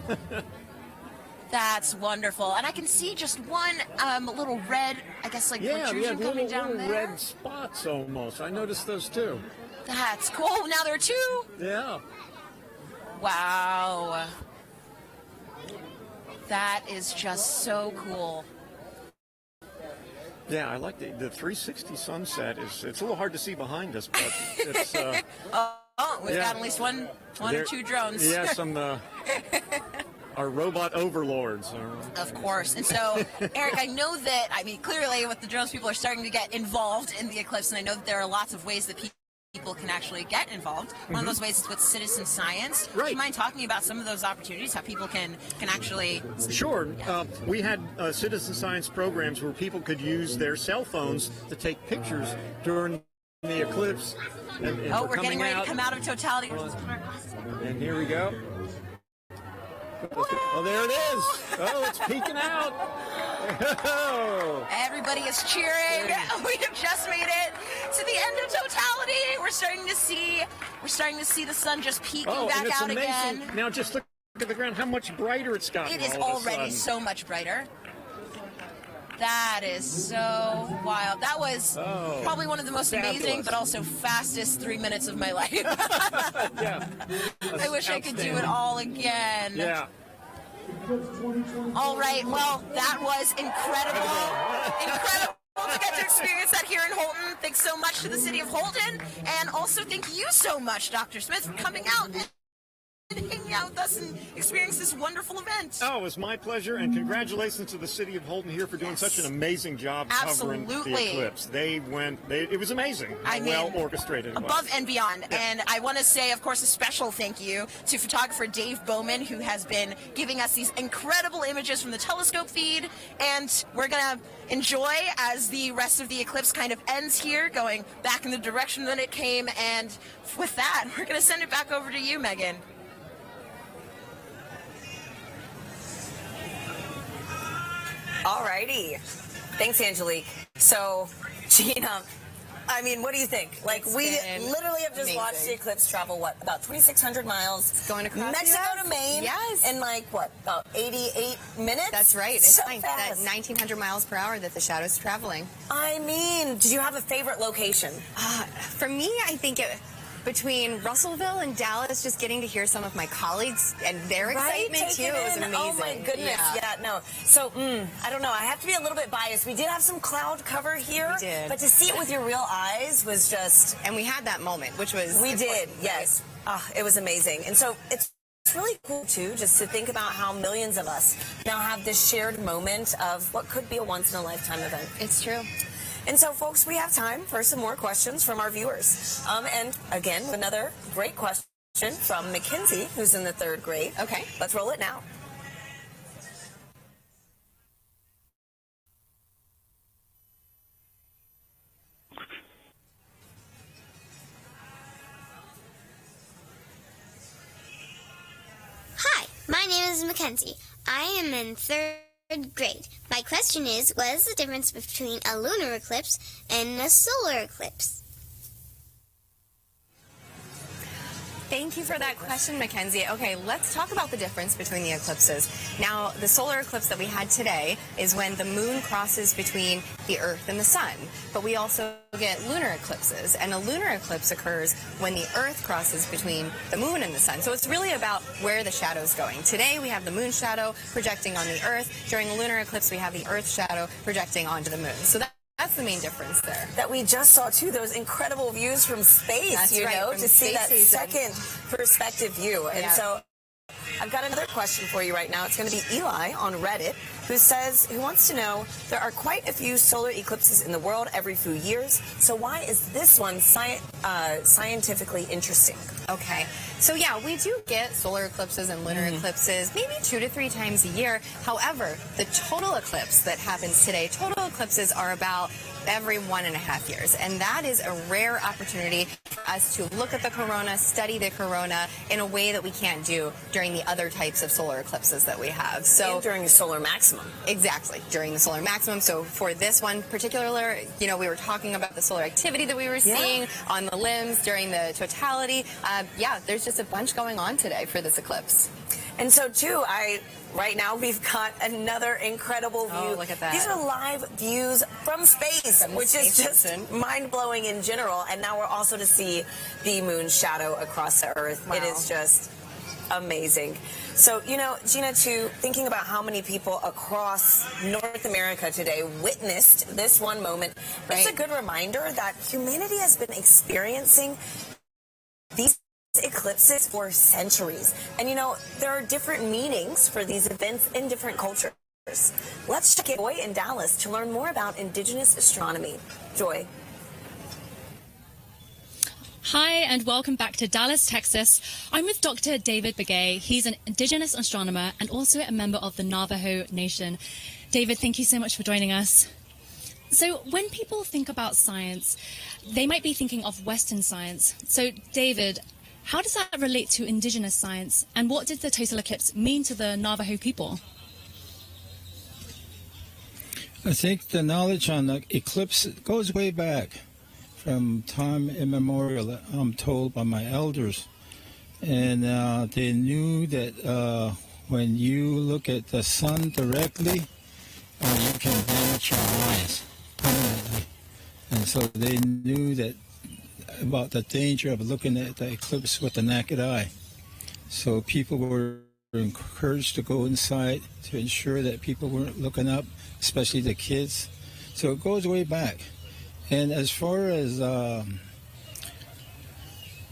That's wonderful. And I can see just one little red, I guess, like protrusion coming down there. Red spots almost. I noticed those too. That's cool. Now there are 2. Yeah. Wow. That is just so cool. Yeah, I like the 360 sunset. It's a little hard to see behind us, but it's... Oh, we've got at least one or two drones. Yeah, some our robot overlords. Of course. And so, Eric, I know that, clearly with the drones, people are starting to get involved in the eclipse, and I know that there are lots of ways that people can actually get involved. One of those ways is with citizen science. Right. Do you mind talking about some of those opportunities, how people can actually... Sure. We had citizen science programs where people could use their cell phones to take pictures during the eclipse. And we're getting ready to come out of totality. And here we go. Oh, there it is. Oh, it's peeking out. Oh. Everybody is cheering. We have just made it to the end of totality. We're starting to see the sun just peeking back out amazing. again. Now just look at the ground, how much brighter it's gotten. It is already so much brighter. That is so wild. That was probably one of the most amazing, but also fastest 3 minutes of my life. Yeah. I wish I could do it all again. Yeah. All right. Well, that was incredible. Incredible to get to experience that here in Holton. Thanks so much to the city of Holton. And also thank you so much, Dr. Smith, for coming out and hanging out with us and experience this wonderful event. Oh, it was my pleasure, and congratulations to the city of Holton here for doing such an amazing job covering the eclipse. It was amazing. Well orchestrated. Above and beyond. Yeah. And I want to say, of course, a special thank you to photographer Dave Bowman, who has been giving us these incredible images from the telescope feed. And we're going to enjoy as the rest of the eclipse kind of ends here, going back in the direction that it came. And with that, we're going to send it back over to you, Megan. Alrighty. Thanks, Angelique. So, Gina, what do you think? We literally have just watched the eclipse travel, about 2,600 miles? It's going across Mexico to Maine. Yes. In about 88 minutes? That's right. It's so fast. That's 1,900 miles per hour that the shadow's traveling. Did you have a favorite location? For me, I think between Russellville and Dallas, just getting to hear some of my colleagues and their excitement too, it was amazing. Oh my goodness, yeah no. So, I don't know, I have to be a little bit biased. We did have some cloud cover here, we did. But to see it with your real eyes was just... And we had that moment, which was... We did, yes. It was amazing. And so, it's really cool too, just to think about how millions of us now have this shared moment of what could be a once-in-a-lifetime event. It's true. And so, folks, we have time for some more questions from our viewers. And again, another great question from Mackenzie, who's in the 3rd grade. Okay. Let's roll it now. Hi, my name is Mackenzie. I am in 3rd grade. My question is, what is the difference between a lunar eclipse and a solar eclipse? Thank you for that question, Mackenzie. Okay, let's talk about the difference between the eclipses. Now, the solar eclipse that we had today is when the moon crosses between the Earth and the sun. But we also get lunar eclipses, and a lunar eclipse occurs when the Earth crosses between the moon and the sun. So it's really about where the shadow's going. Today, we have the moon shadow projecting on the Earth. During a lunar eclipse, we have the Earth shadow projecting onto the moon. So that's the main difference there. That we just saw, too, those incredible views from space, That's right, from to see that season. second perspective view. And so I've got another question for you right now. It's going to be Eli on Reddit, who wants to know, there are quite a few solar eclipses in the world every few years, so why is this one scientifically interesting? Okay, so yeah, we do get solar eclipses and lunar eclipses maybe 2 to 3 times a year. However, the total eclipse that happens today, total eclipses are about every 1.5 years, and that is a rare opportunity for us to look at the corona, study the corona in a way that we can't do during the other types of solar eclipses that we have. So and during the solar maximum. Exactly, during the solar maximum. So for this one particular, we were talking about the solar activity that we were seeing on the limbs during the totality. There's just a bunch going on today for this eclipse. And so, too, right now we've got another incredible view. Oh, look at that. These are live views from space, which is just mind-blowing in general. And now we're also to see the moon shadow across the Earth. Wow. It is just amazing. So, Gina, too, thinking about how many people across North America today witnessed this one moment, it's a good reminder that humanity has been experiencing these eclipses for centuries. And you know, there are different meanings for these events in different cultures. Let's check in Joy in Dallas to learn more about indigenous astronomy. Joy. Hi, and welcome back to Dallas, Texas. I'm with Dr. David Begay. He's an indigenous astronomer and also a member of the Navajo Nation. David, thank you so much for joining us. So when people think about science, they might be thinking of Western science. So David, how does that relate to indigenous science? And what did the total eclipse mean to the Navajo people? I think the knowledge on the eclipse goes way back from time immemorial, I'm told by my elders. And they knew that when you look at the sun directly, you can damage your eyes permanently. And so they knew that about the danger of looking at the eclipse with the naked eye. So people were encouraged to go inside to ensure that people weren't looking up, especially the kids. So it goes way back. And as far as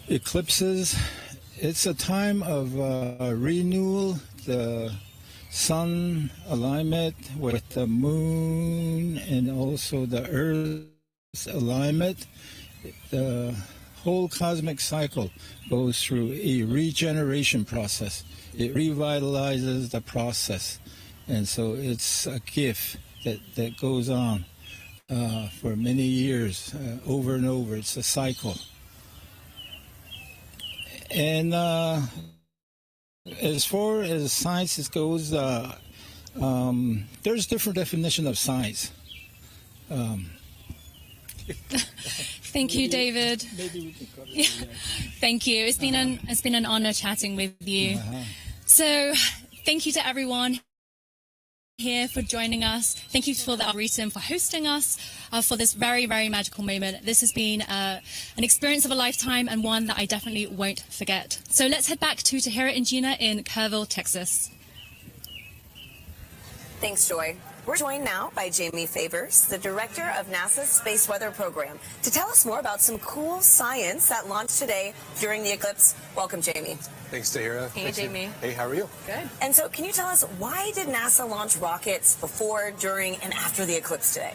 eclipses, it's a time of renewal, the sun alignment with the moon and also the earth's alignment. The whole cosmic cycle goes through a regeneration process. It revitalizes the process. And so it's a gift that goes on for many years, over and over. It's a cycle. And as far as science goes, there's different definition of science. Thank you, David. Yeah. Thank you. It's been an honor chatting with you. So, thank you to everyone here for joining us. Thank you for the Arboretum for hosting us for this very, very magical moment. This has been an experience of a lifetime and one that I definitely won't forget. So let's head back to Tahira and Gina in Kerrville, Texas. Thanks, Joy. We're joined now by Jamie Favors, the director of NASA's Space Weather Program, to tell us more about some cool science that launched today during the eclipse. Welcome, Jamie. Thanks, Tahira. Hey, Jamie. Hey, how are you? Good. And so can you tell us, why did NASA launch rockets before, during, and after the eclipse today?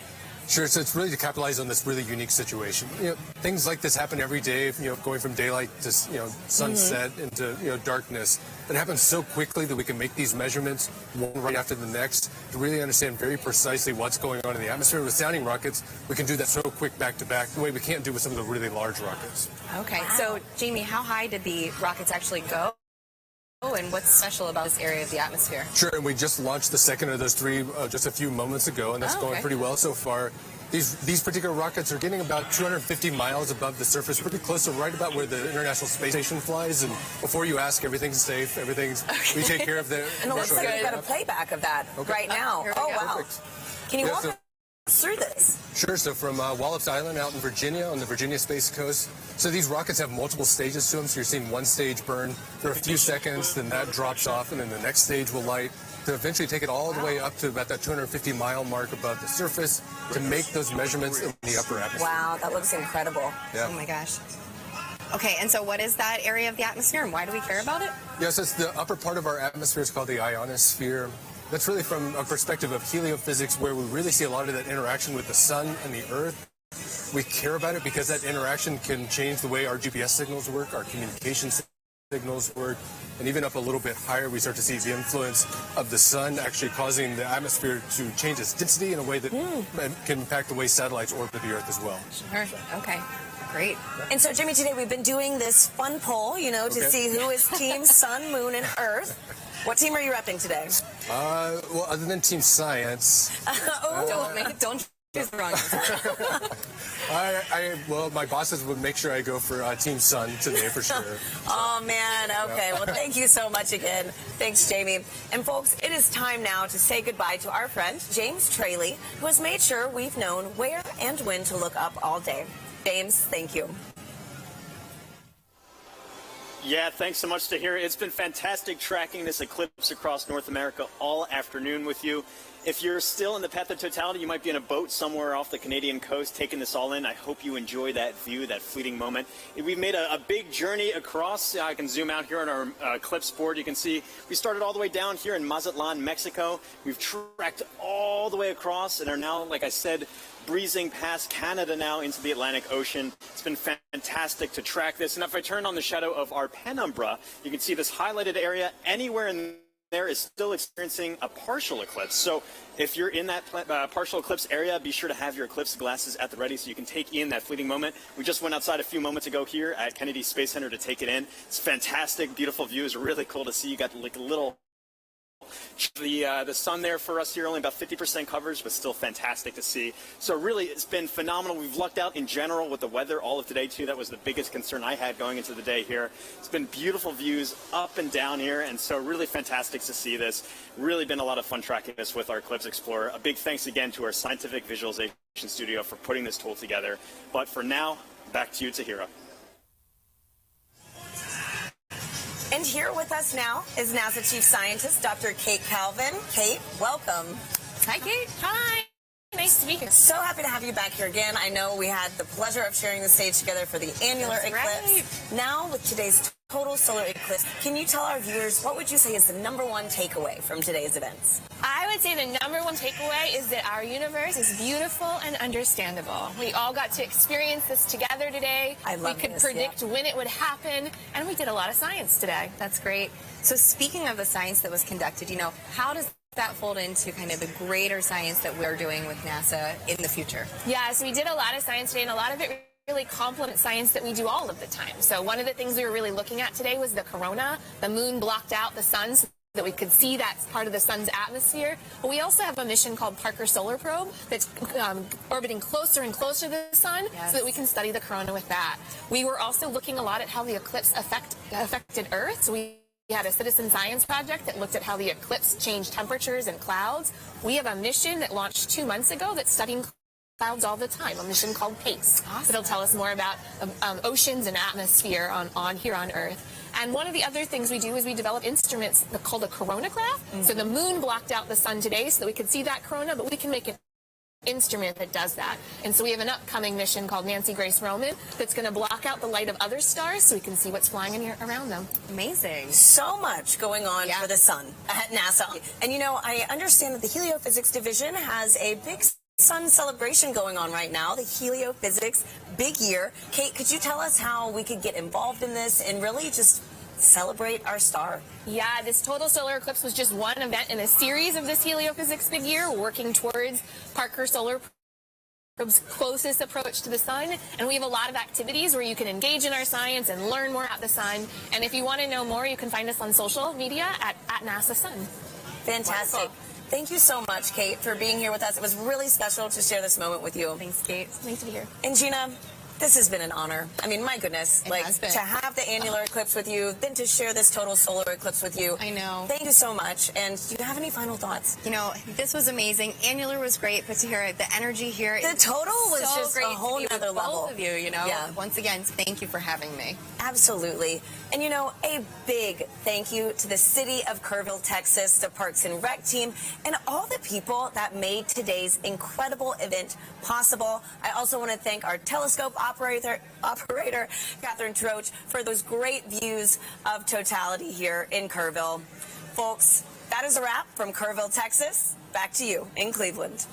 Sure, so it's really to capitalize on this really unique situation. You know, things like this happen every day, going from daylight to, sunset into, darkness. It happens so quickly that we can make these measurements one right after the next to really understand very precisely what's going on in the atmosphere. With sounding rockets, we can do that so quick back to back, the way we can't do with some of the really large rockets. Okay, so Jamie, how high did the rockets actually go? And what's special about this area of the atmosphere? Sure, and we just launched the second of those three just a few moments ago, and that's going pretty well so far. These particular rockets are getting about 250 miles above the surface, pretty close to right about where the International Space Station flies. And before you ask, everything's safe. We take care of the. And it looks like we've got a playback of that right now. Oh, wow. Perfect. Can you walk us through this? Sure. So from Wallops Island out in Virginia, on the Virginia Space Coast. So these rockets have multiple stages to them. So you're seeing one stage burn for a few seconds, then that drops off, and then the next stage will light, to eventually take it all the way up to about that 250-mile mark above the surface to make those measurements in the upper atmosphere. Wow, that looks incredible. Yeah. Oh my gosh. Okay, and so what is that area of the atmosphere, and why do we care about it? Yes, it's the upper part of our atmosphere. It's called the ionosphere. That's really from a perspective of heliophysics, where we really see a lot of that interaction with the sun and the earth. We care about it because that interaction can change the way our GPS signals work, our communication signals work, and even up a little bit higher, we start to see the influence of the sun actually causing the atmosphere to change its density in a way that can impact the way satellites orbit the Earth as well. Sure. Okay. Great. And so, Jimmy, today we've been doing this fun poll, to see who is Team Sun, Moon, and Earth. What team are you repping today? Well, other than Team Science. Don't choose the wrong answer. Well, my bosses would make sure I go for Team Sun today for sure. Oh, man. Okay. Well, thank you so much again. Thanks, Jamie. And, folks, it is time now to say goodbye to our friend, James Traley, who has made sure we've known where and when to look up all day. James, thank you. Yeah, thanks so much, Tahira. It's been fantastic tracking this eclipse across North America all afternoon with you. If you're still in the path of totality, you might be in a boat somewhere off the Canadian coast taking this all in. I hope you enjoy that view, that fleeting moment. We've made a big journey across. I can zoom out here on our eclipse board. You can see we started all the way down here in Mazatlan, Mexico. We've trekked all the way across and are now, like I said, breezing past Canada now into the Atlantic Ocean. It's been fantastic to track this. And if I turn on the shadow of our penumbra, you can see this highlighted area anywhere in there is still experiencing a partial eclipse. So if you're in that partial eclipse area, be sure to have your eclipse glasses at the ready so you can take in that fleeting moment. We just went outside a few moments ago here at Kennedy Space Center to take it in. It's fantastic, beautiful view. It's really cool to see. You got like a little the sun there for us here, only about 50% coverage, but still fantastic to see. So really, it's been phenomenal. We've lucked out in general with the weather all of today, too. That was the biggest concern I had going into the day here. It's been beautiful views up and down here, and so really fantastic to see this. Really been a lot of fun tracking this with our Eclipse Explorer. A big thanks again to our scientific visualization studio for putting this tool together. But for now, back to you, Tahira. And here with us now is NASA Chief Scientist, Dr. Kate Calvin. Kate, welcome. Hi, Kate. Hi. Nice to be here. So happy to have you back here again. I know we had the pleasure of sharing the stage together for the annular eclipse. Right. Now, with today's total solar eclipse, can you tell our viewers what would you say is the #1 takeaway from today's events? I would say the #1 takeaway is that our universe is beautiful and understandable. We all got to experience this together today. I love We could this, predict when it would happen, and we did a lot of science today. That's great. So speaking of the science that was conducted, how does that fold into kind of the greater science that we're doing with NASA in the future? Yeah, so we did a lot of science today, and a lot of it really complements science that we do all of the time. So one of the things we were really looking at today was the corona. The moon blocked out the sun so that we could see that part of the sun's atmosphere. But we also have a mission called Parker Solar Probe that's orbiting closer and closer to the sun so that we can study the corona with that. We were also looking a lot at how the eclipse affected Earth. So we had a citizen science project that looked at how the eclipse changed temperatures and clouds. We have a mission that launched 2 months ago that's studying clouds all the time, a mission called PACE. Awesome. It'll tell us more about oceans and atmosphere on here on Earth. And one of the other things we do is we develop instruments called a coronagraph. So the moon blocked out the sun today so that we could see that corona, but we can make an instrument that does that. And so we have an upcoming mission called Nancy Grace Roman that's going to block out the light of other stars so we can see what's flying in here around them. Amazing. So much going on for the sun at NASA. And I understand that the Heliophysics Division has a big sun celebration going on right now, the Heliophysics Big Year. Kate, could you tell us how we could get involved in this and really just celebrate our star? Yeah, this total solar eclipse was just one event in a series of this Heliophysics Big Year, working towards Parker Solar Probe's closest approach to the sun. And we have a lot of activities where you can engage in our science and learn more about the sun. And if you want to know more, you can find us on social media at NASA Sun. Fantastic. Wonderful. Thank you so much, Kate, for being here with us. It was really special to share this moment with you. Thanks, Kate. Nice to be here. And Gina, this has been an honor. I mean, my goodness, to have the annular eclipse with you, then to share this total solar eclipse with you. I know. Thank you so much. And do you have any final thoughts? This was amazing. Annular was great, but to hear the energy here, the total was so just great a whole nother level. Both of you, Yeah. Once again, thank you for having me. Absolutely. And a big thank you to the city of Kerrville, Texas, the Parks and Rec team, and all the people that made today's incredible event possible. I also want to thank our telescope operator, Catherine Troach, for those great views of totality here in Kerrville. Folks, that is a wrap from Kerrville, Texas. Back to you in Cleveland.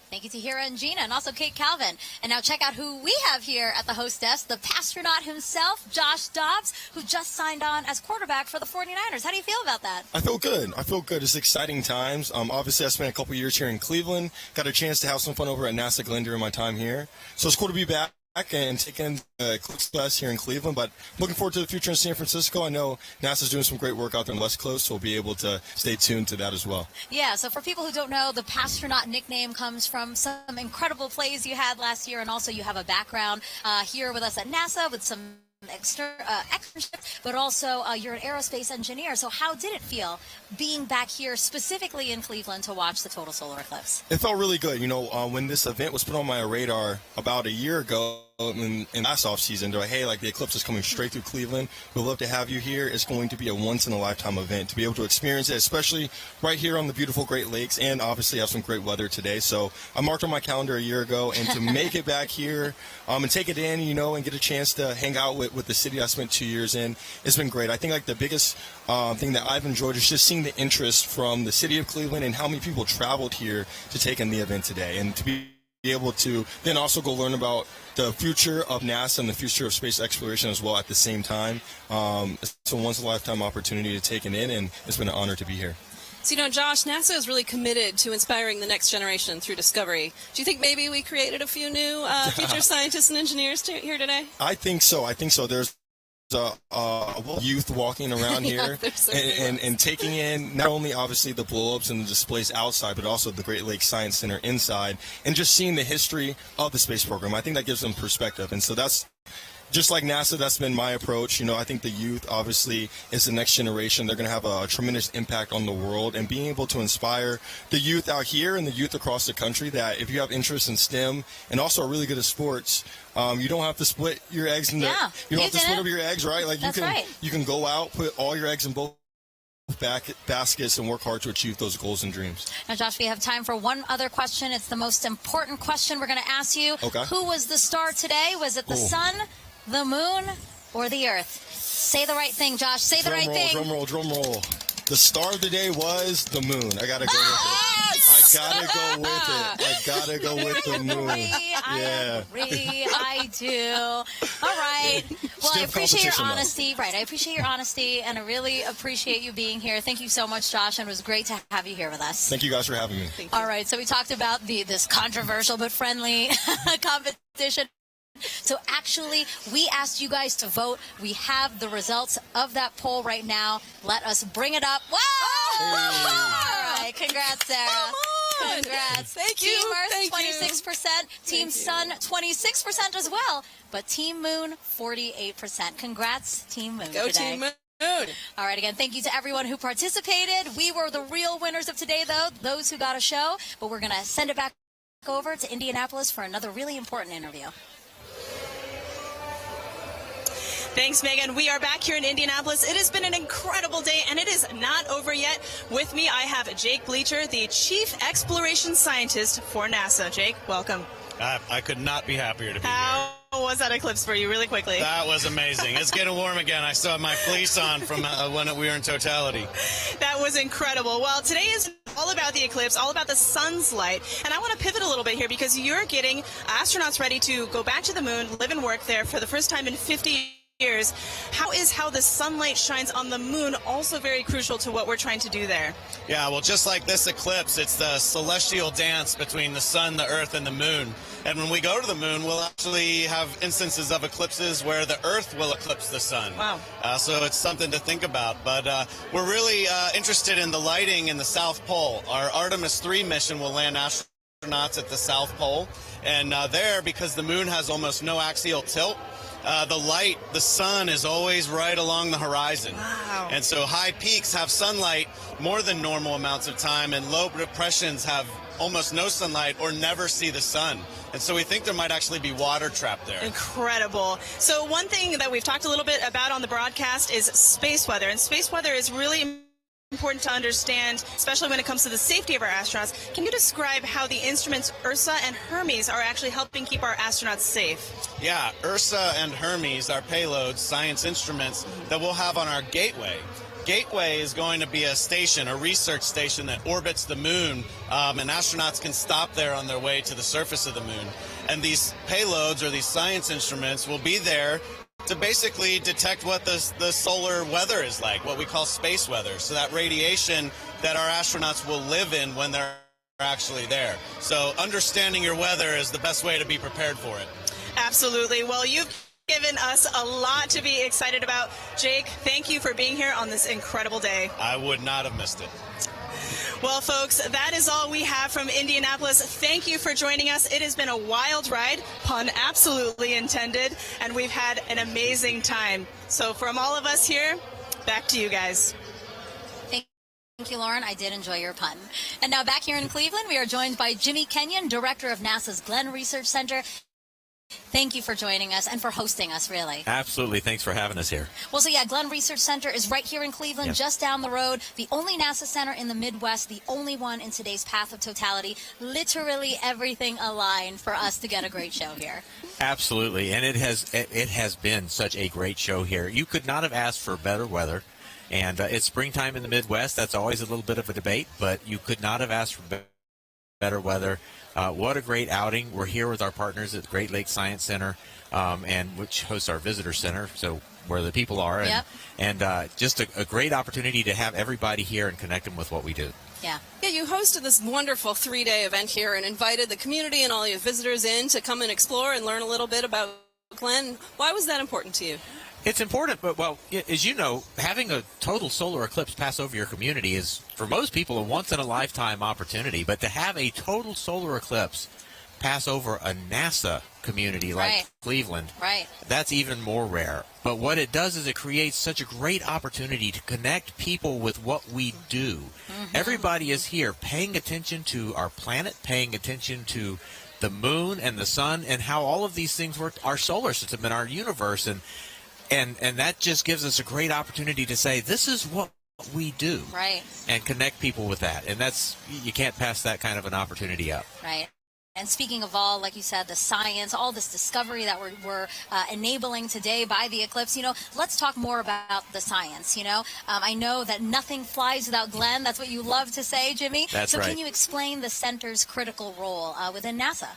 Thank you to Tahira and Gina, and also Kate Calvin. And now check out who we have here at the host desk, the pastronaut himself, Josh Dobbs, who just signed on as quarterback for the 49ers. How do you feel about that? I feel good. It's exciting times. Obviously, I spent a couple years here in Cleveland, got a chance to have some fun over at NASA Glenn during my time here. So it's cool to be back and taking the Eclipse class here in Cleveland, but looking forward to the future in San Francisco. I know NASA's doing some great work out there in the West Coast, so we'll be able to stay tuned to that as well. Yeah, so for people who don't know, the pastronaut nickname comes from some incredible plays you had last year, and also you have a background here with us at NASA with some externships, but also you're an aerospace engineer. So how did it feel being back here specifically in Cleveland to watch the total solar eclipse? It felt really good. When this event was put on my radar about a year ago, in last off season, they're like, hey, like the eclipse is coming straight through Cleveland. We'd love to have you here. It's going to be a once-in-a-lifetime event to be able to experience it, especially right here on the beautiful Great Lakes, and obviously have some great weather today. So I marked on my calendar a year ago, and to make it back here and take it in, you know, and get a chance to hang out with the city I spent 2 years in, it's been great. I think like the biggest thing that I've enjoyed is just seeing the interest from the city of Cleveland and how many people traveled here to take in the event today, and to be able to then also go learn about the future of NASA and the future of space exploration as well at the same time. It's a once-in-a-lifetime opportunity to take it in, and it's been an honor to be here. So, you know, Josh, NASA is really committed to inspiring the next generation through discovery. Do you think maybe we created a few new future scientists and engineers here today? I think so. There's youth walking around here and taking in not only obviously the blow-ups and the displays outside, but also the Great Lakes Science Center inside, and just seeing the history of the space program. I think that gives them perspective, and so that's just like NASA, that's been my approach. You know, I think the youth obviously is the next generation. They're going to have a tremendous impact on the world, and being able to inspire the youth out here and the youth across the country that if you have interest in STEM and also are really good at sports, you don't have to split your eggs in you don't have to split up your eggs, right? Like you can go out, put all your eggs in both baskets and work hard to achieve those goals and dreams. Now, Josh, we have time for one other question. It's the most important question we're going to ask you. Okay. Who was the star today? Was it the sun, the moon, or the earth? Say the right thing, Josh. Say the right thing. Drum roll. The star of the day was the moon. I gotta go with it. I gotta go with the moon. I agree. I do. All right. Well, I appreciate your honesty. Right. I appreciate your honesty, and I really appreciate you being here. Thank you so much, Josh, and it was great to have you here with us. Thank you guys for having me. All right. So we talked about this controversial but friendly competition. So actually, we asked you guys to vote. We have the results of that poll right now. Let us bring it up. Whoa! All right. Congrats, Sarah. Come on. Congrats. Thank you. Team Earth, Thank 26%. Team Sun, 26% as well. But Team Moon, 48%. Congrats, Team Moon. Go today. Team Moon. All right, again, thank you to everyone who participated. We were the real winners of today, though, those who got a show. But we're going to send it back over to Indianapolis for another really important interview. Thanks, Megan. We are back here in Indianapolis. It has been an incredible day, and it is not over yet. With me, I have Jake Bleacher, the Chief Exploration Scientist for NASA. Jake, welcome. I could not be happier to be here. How was that eclipse for you, really quickly? That was amazing. It's getting warm again. I still have my fleece on from when we were in totality. That was incredible. Well, today is all about the eclipse, all about the sun's light. And I want to pivot a little bit here because you're getting astronauts ready to go back to the moon, live and work there for the first time in 50 years. How the sunlight shines on the moon also very crucial to what we're trying to do there? Yeah, well, just like this eclipse, it's the celestial dance between the sun, the earth, and the moon. And when we go to the moon, we'll actually have instances of eclipses where the earth will eclipse the sun. Wow. So it's something to think about. But we're really interested in the lighting in the South Pole. Our Artemis 3 mission will land astronauts at the South Pole. And there, because the moon has almost no axial tilt, the sun is always right along the horizon. Wow. And so high peaks have sunlight more than normal amounts of time, and low depressions have almost no sunlight or never see the sun. And so we think there might actually be water trapped there. Incredible. So one thing that we've talked a little bit about on the broadcast is space weather. And space weather is really important to understand, especially when it comes to the safety of our astronauts. Can you describe how the instruments Ursa and Hermes are actually helping keep our astronauts safe? Yeah, Ursa and Hermes are payloads, science instruments that we'll have on our Gateway. Gateway is going to be a station, a research station that orbits the moon, and astronauts can stop there on their way to the surface of the moon. And these payloads, or these science instruments, will be there to basically detect what the solar weather is like, what we call space weather. So that radiation that our astronauts will live in when they're actually there. So understanding your weather is the best way to be prepared for it. Absolutely. Well, you've given us a lot to be excited about. Jake, thank you for being here on this incredible day. I would not have missed it. Well, folks, that is all we have from Indianapolis. Thank you for joining us. It has been a wild ride, pun absolutely intended, and we've had an amazing time. So from all of us here, back to you guys. Thank you, Lauren. I did enjoy your pun. And now back here in Cleveland, we are joined by Jimmy Kenyon, director of NASA's Glenn Research Center. Thank you for joining us and for hosting us, really. Absolutely. Thanks for having us here. Well, so yeah, Glenn Research Center is right here in Cleveland, Yes. just down the road. The only NASA center in the Midwest, the only one in today's path of totality. Literally everything aligned for us to get a great show here. Absolutely. And it has been such a great show here. You could not have asked for better weather. And it's springtime in the Midwest. That's always a little bit of a debate, but you could not have asked for better weather. What a great outing. We're here with our partners at the Great Lakes Science Center, and which hosts our visitor center, so where the people are. Yep. And just a great opportunity to have everybody here and connect them with what we do. Yeah. Yeah, you hosted this wonderful 3-day event here and invited the community and all your visitors in to come and explore and learn a little bit about Glenn. Why was that important to you? It's important, but, well, as you know, having a total solar eclipse pass over your community is, for most people, a once-in-a-lifetime opportunity. But to have a total solar eclipse pass over a NASA community like Right. Cleveland, Right. that's even more rare. But what it does is it creates such a great opportunity to connect people with what we do. Everybody is here paying attention to our planet, paying attention to the moon and the sun and how all of these things work, our solar system and our universe. And that just gives us a great opportunity to say, this is what we do. Right. And connect people with that. And you can't pass that kind of an opportunity up. Right. And speaking of all, like you said, the science, all this discovery that we're enabling today by the eclipse, let's talk more about the science, I know that nothing flies without Glenn. That's what you love to say, Jimmy. That's right. So can you explain the center's critical role within NASA?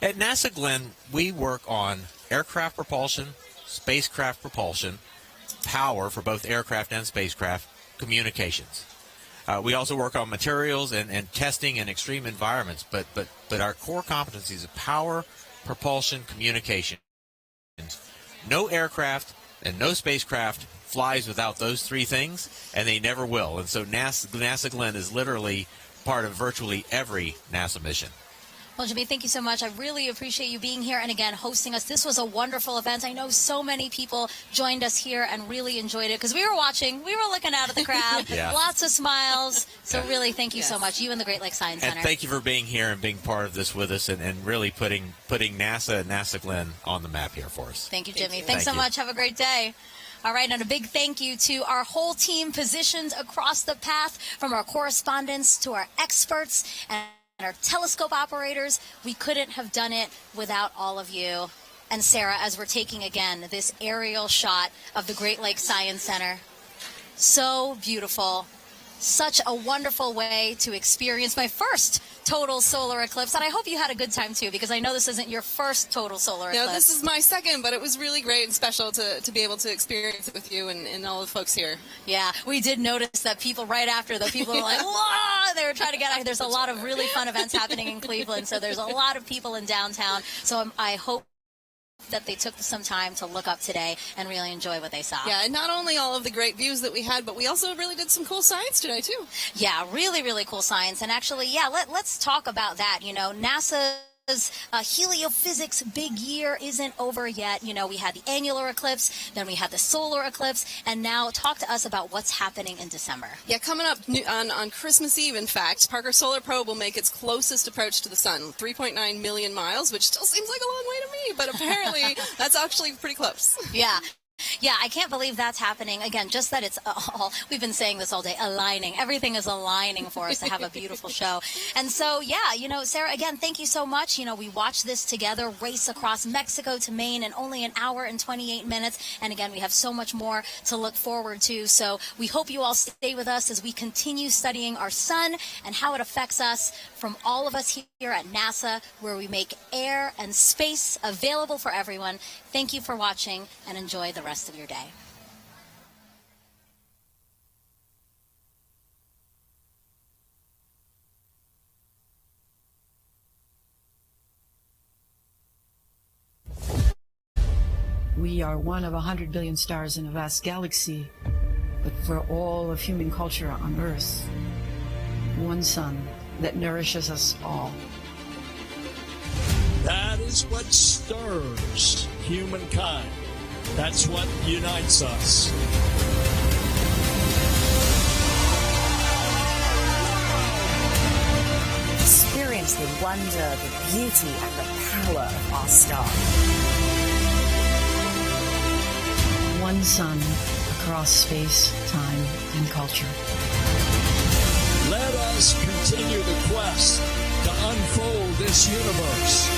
At NASA, Glenn, we work on aircraft propulsion, spacecraft propulsion, power for both aircraft and spacecraft, communications. We also work on materials and testing in extreme environments, but our core competencies are power, propulsion, communication. No aircraft and no spacecraft flies without those three things, and they never will. And so NASA Glenn is literally part of virtually every NASA mission. Well, Jimmy, thank you so much. I really appreciate you being here and, again, hosting us. This was a wonderful event. I know so many people joined us here and really enjoyed it because we were watching. We were looking out at the crowd. Yeah. Lots of smiles. So really, thank you so much, you and the Great Lakes Science Center. And thank you for being here and being part of this with us and really putting NASA and NASA Glenn on the map here for us. Thank you, Jimmy. Thanks so much. Have a great day. All right, and a big thank you to our whole team positioned across the path, from our correspondents to our experts and our telescope operators. We couldn't have done it without all of you. And Sarah, as we're taking again this aerial shot of the Great Lakes Science Center, so beautiful. Such a wonderful way to experience my first total solar eclipse. And I hope you had a good time too, because I know this isn't your first total solar eclipse. No, this is my second, but it was really great and special to be able to experience it with you and all the folks here. Yeah, we did notice that people right after, the people were like, whoa, they were trying to get out. There's a lot of really fun events happening in Cleveland, so there's a lot of people in downtown. So I hope that they took some time to look up today and really enjoy what they saw. Yeah, and not only all of the great views that we had, but we also really did some cool science today, too. Yeah, really, really cool science. And actually, yeah, let's talk about that. NASA's heliophysics big year isn't over yet. We had the annular eclipse, then we had the solar eclipse, and now talk to us about what's happening in December. Yeah, coming up on Christmas Eve, in fact, Parker Solar Probe will make its closest approach to the sun, 3.9 million miles, which still seems like a long way to me, but apparently that's actually pretty close. Yeah. Yeah, I can't believe that's happening. Again, just that it's all, we've been saying this all day, aligning. Everything is aligning for us to have a beautiful show. And so, yeah, Sarah, again, thank you so much. We watched this together, race across Mexico to Maine in only an hour and 28 minutes. And again, we have so much more to look forward to. So we hope you all stay with us as we continue studying our sun and how it affects us, from all of us here at NASA, where we make air and space available for everyone. Thank you for watching, and enjoy the rest of your day. We are one of 100 billion stars in a vast galaxy, but for all of human culture on Earth, one sun that nourishes us all. That is what stirs humankind. That's what unites us. Experience the wonder wonder, the beauty, and the power of our star. One sun across space, time, and culture. Let us continue the quest to unfold this universe.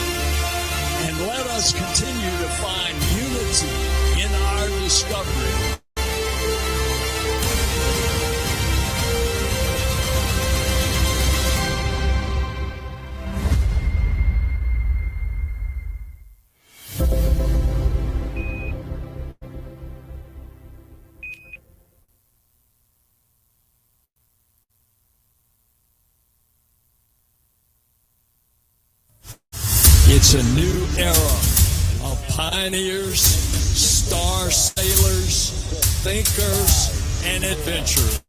And let us continue to find unity in our discovery. It's a new era of pioneers, star sailors, thinkers, and adventurers.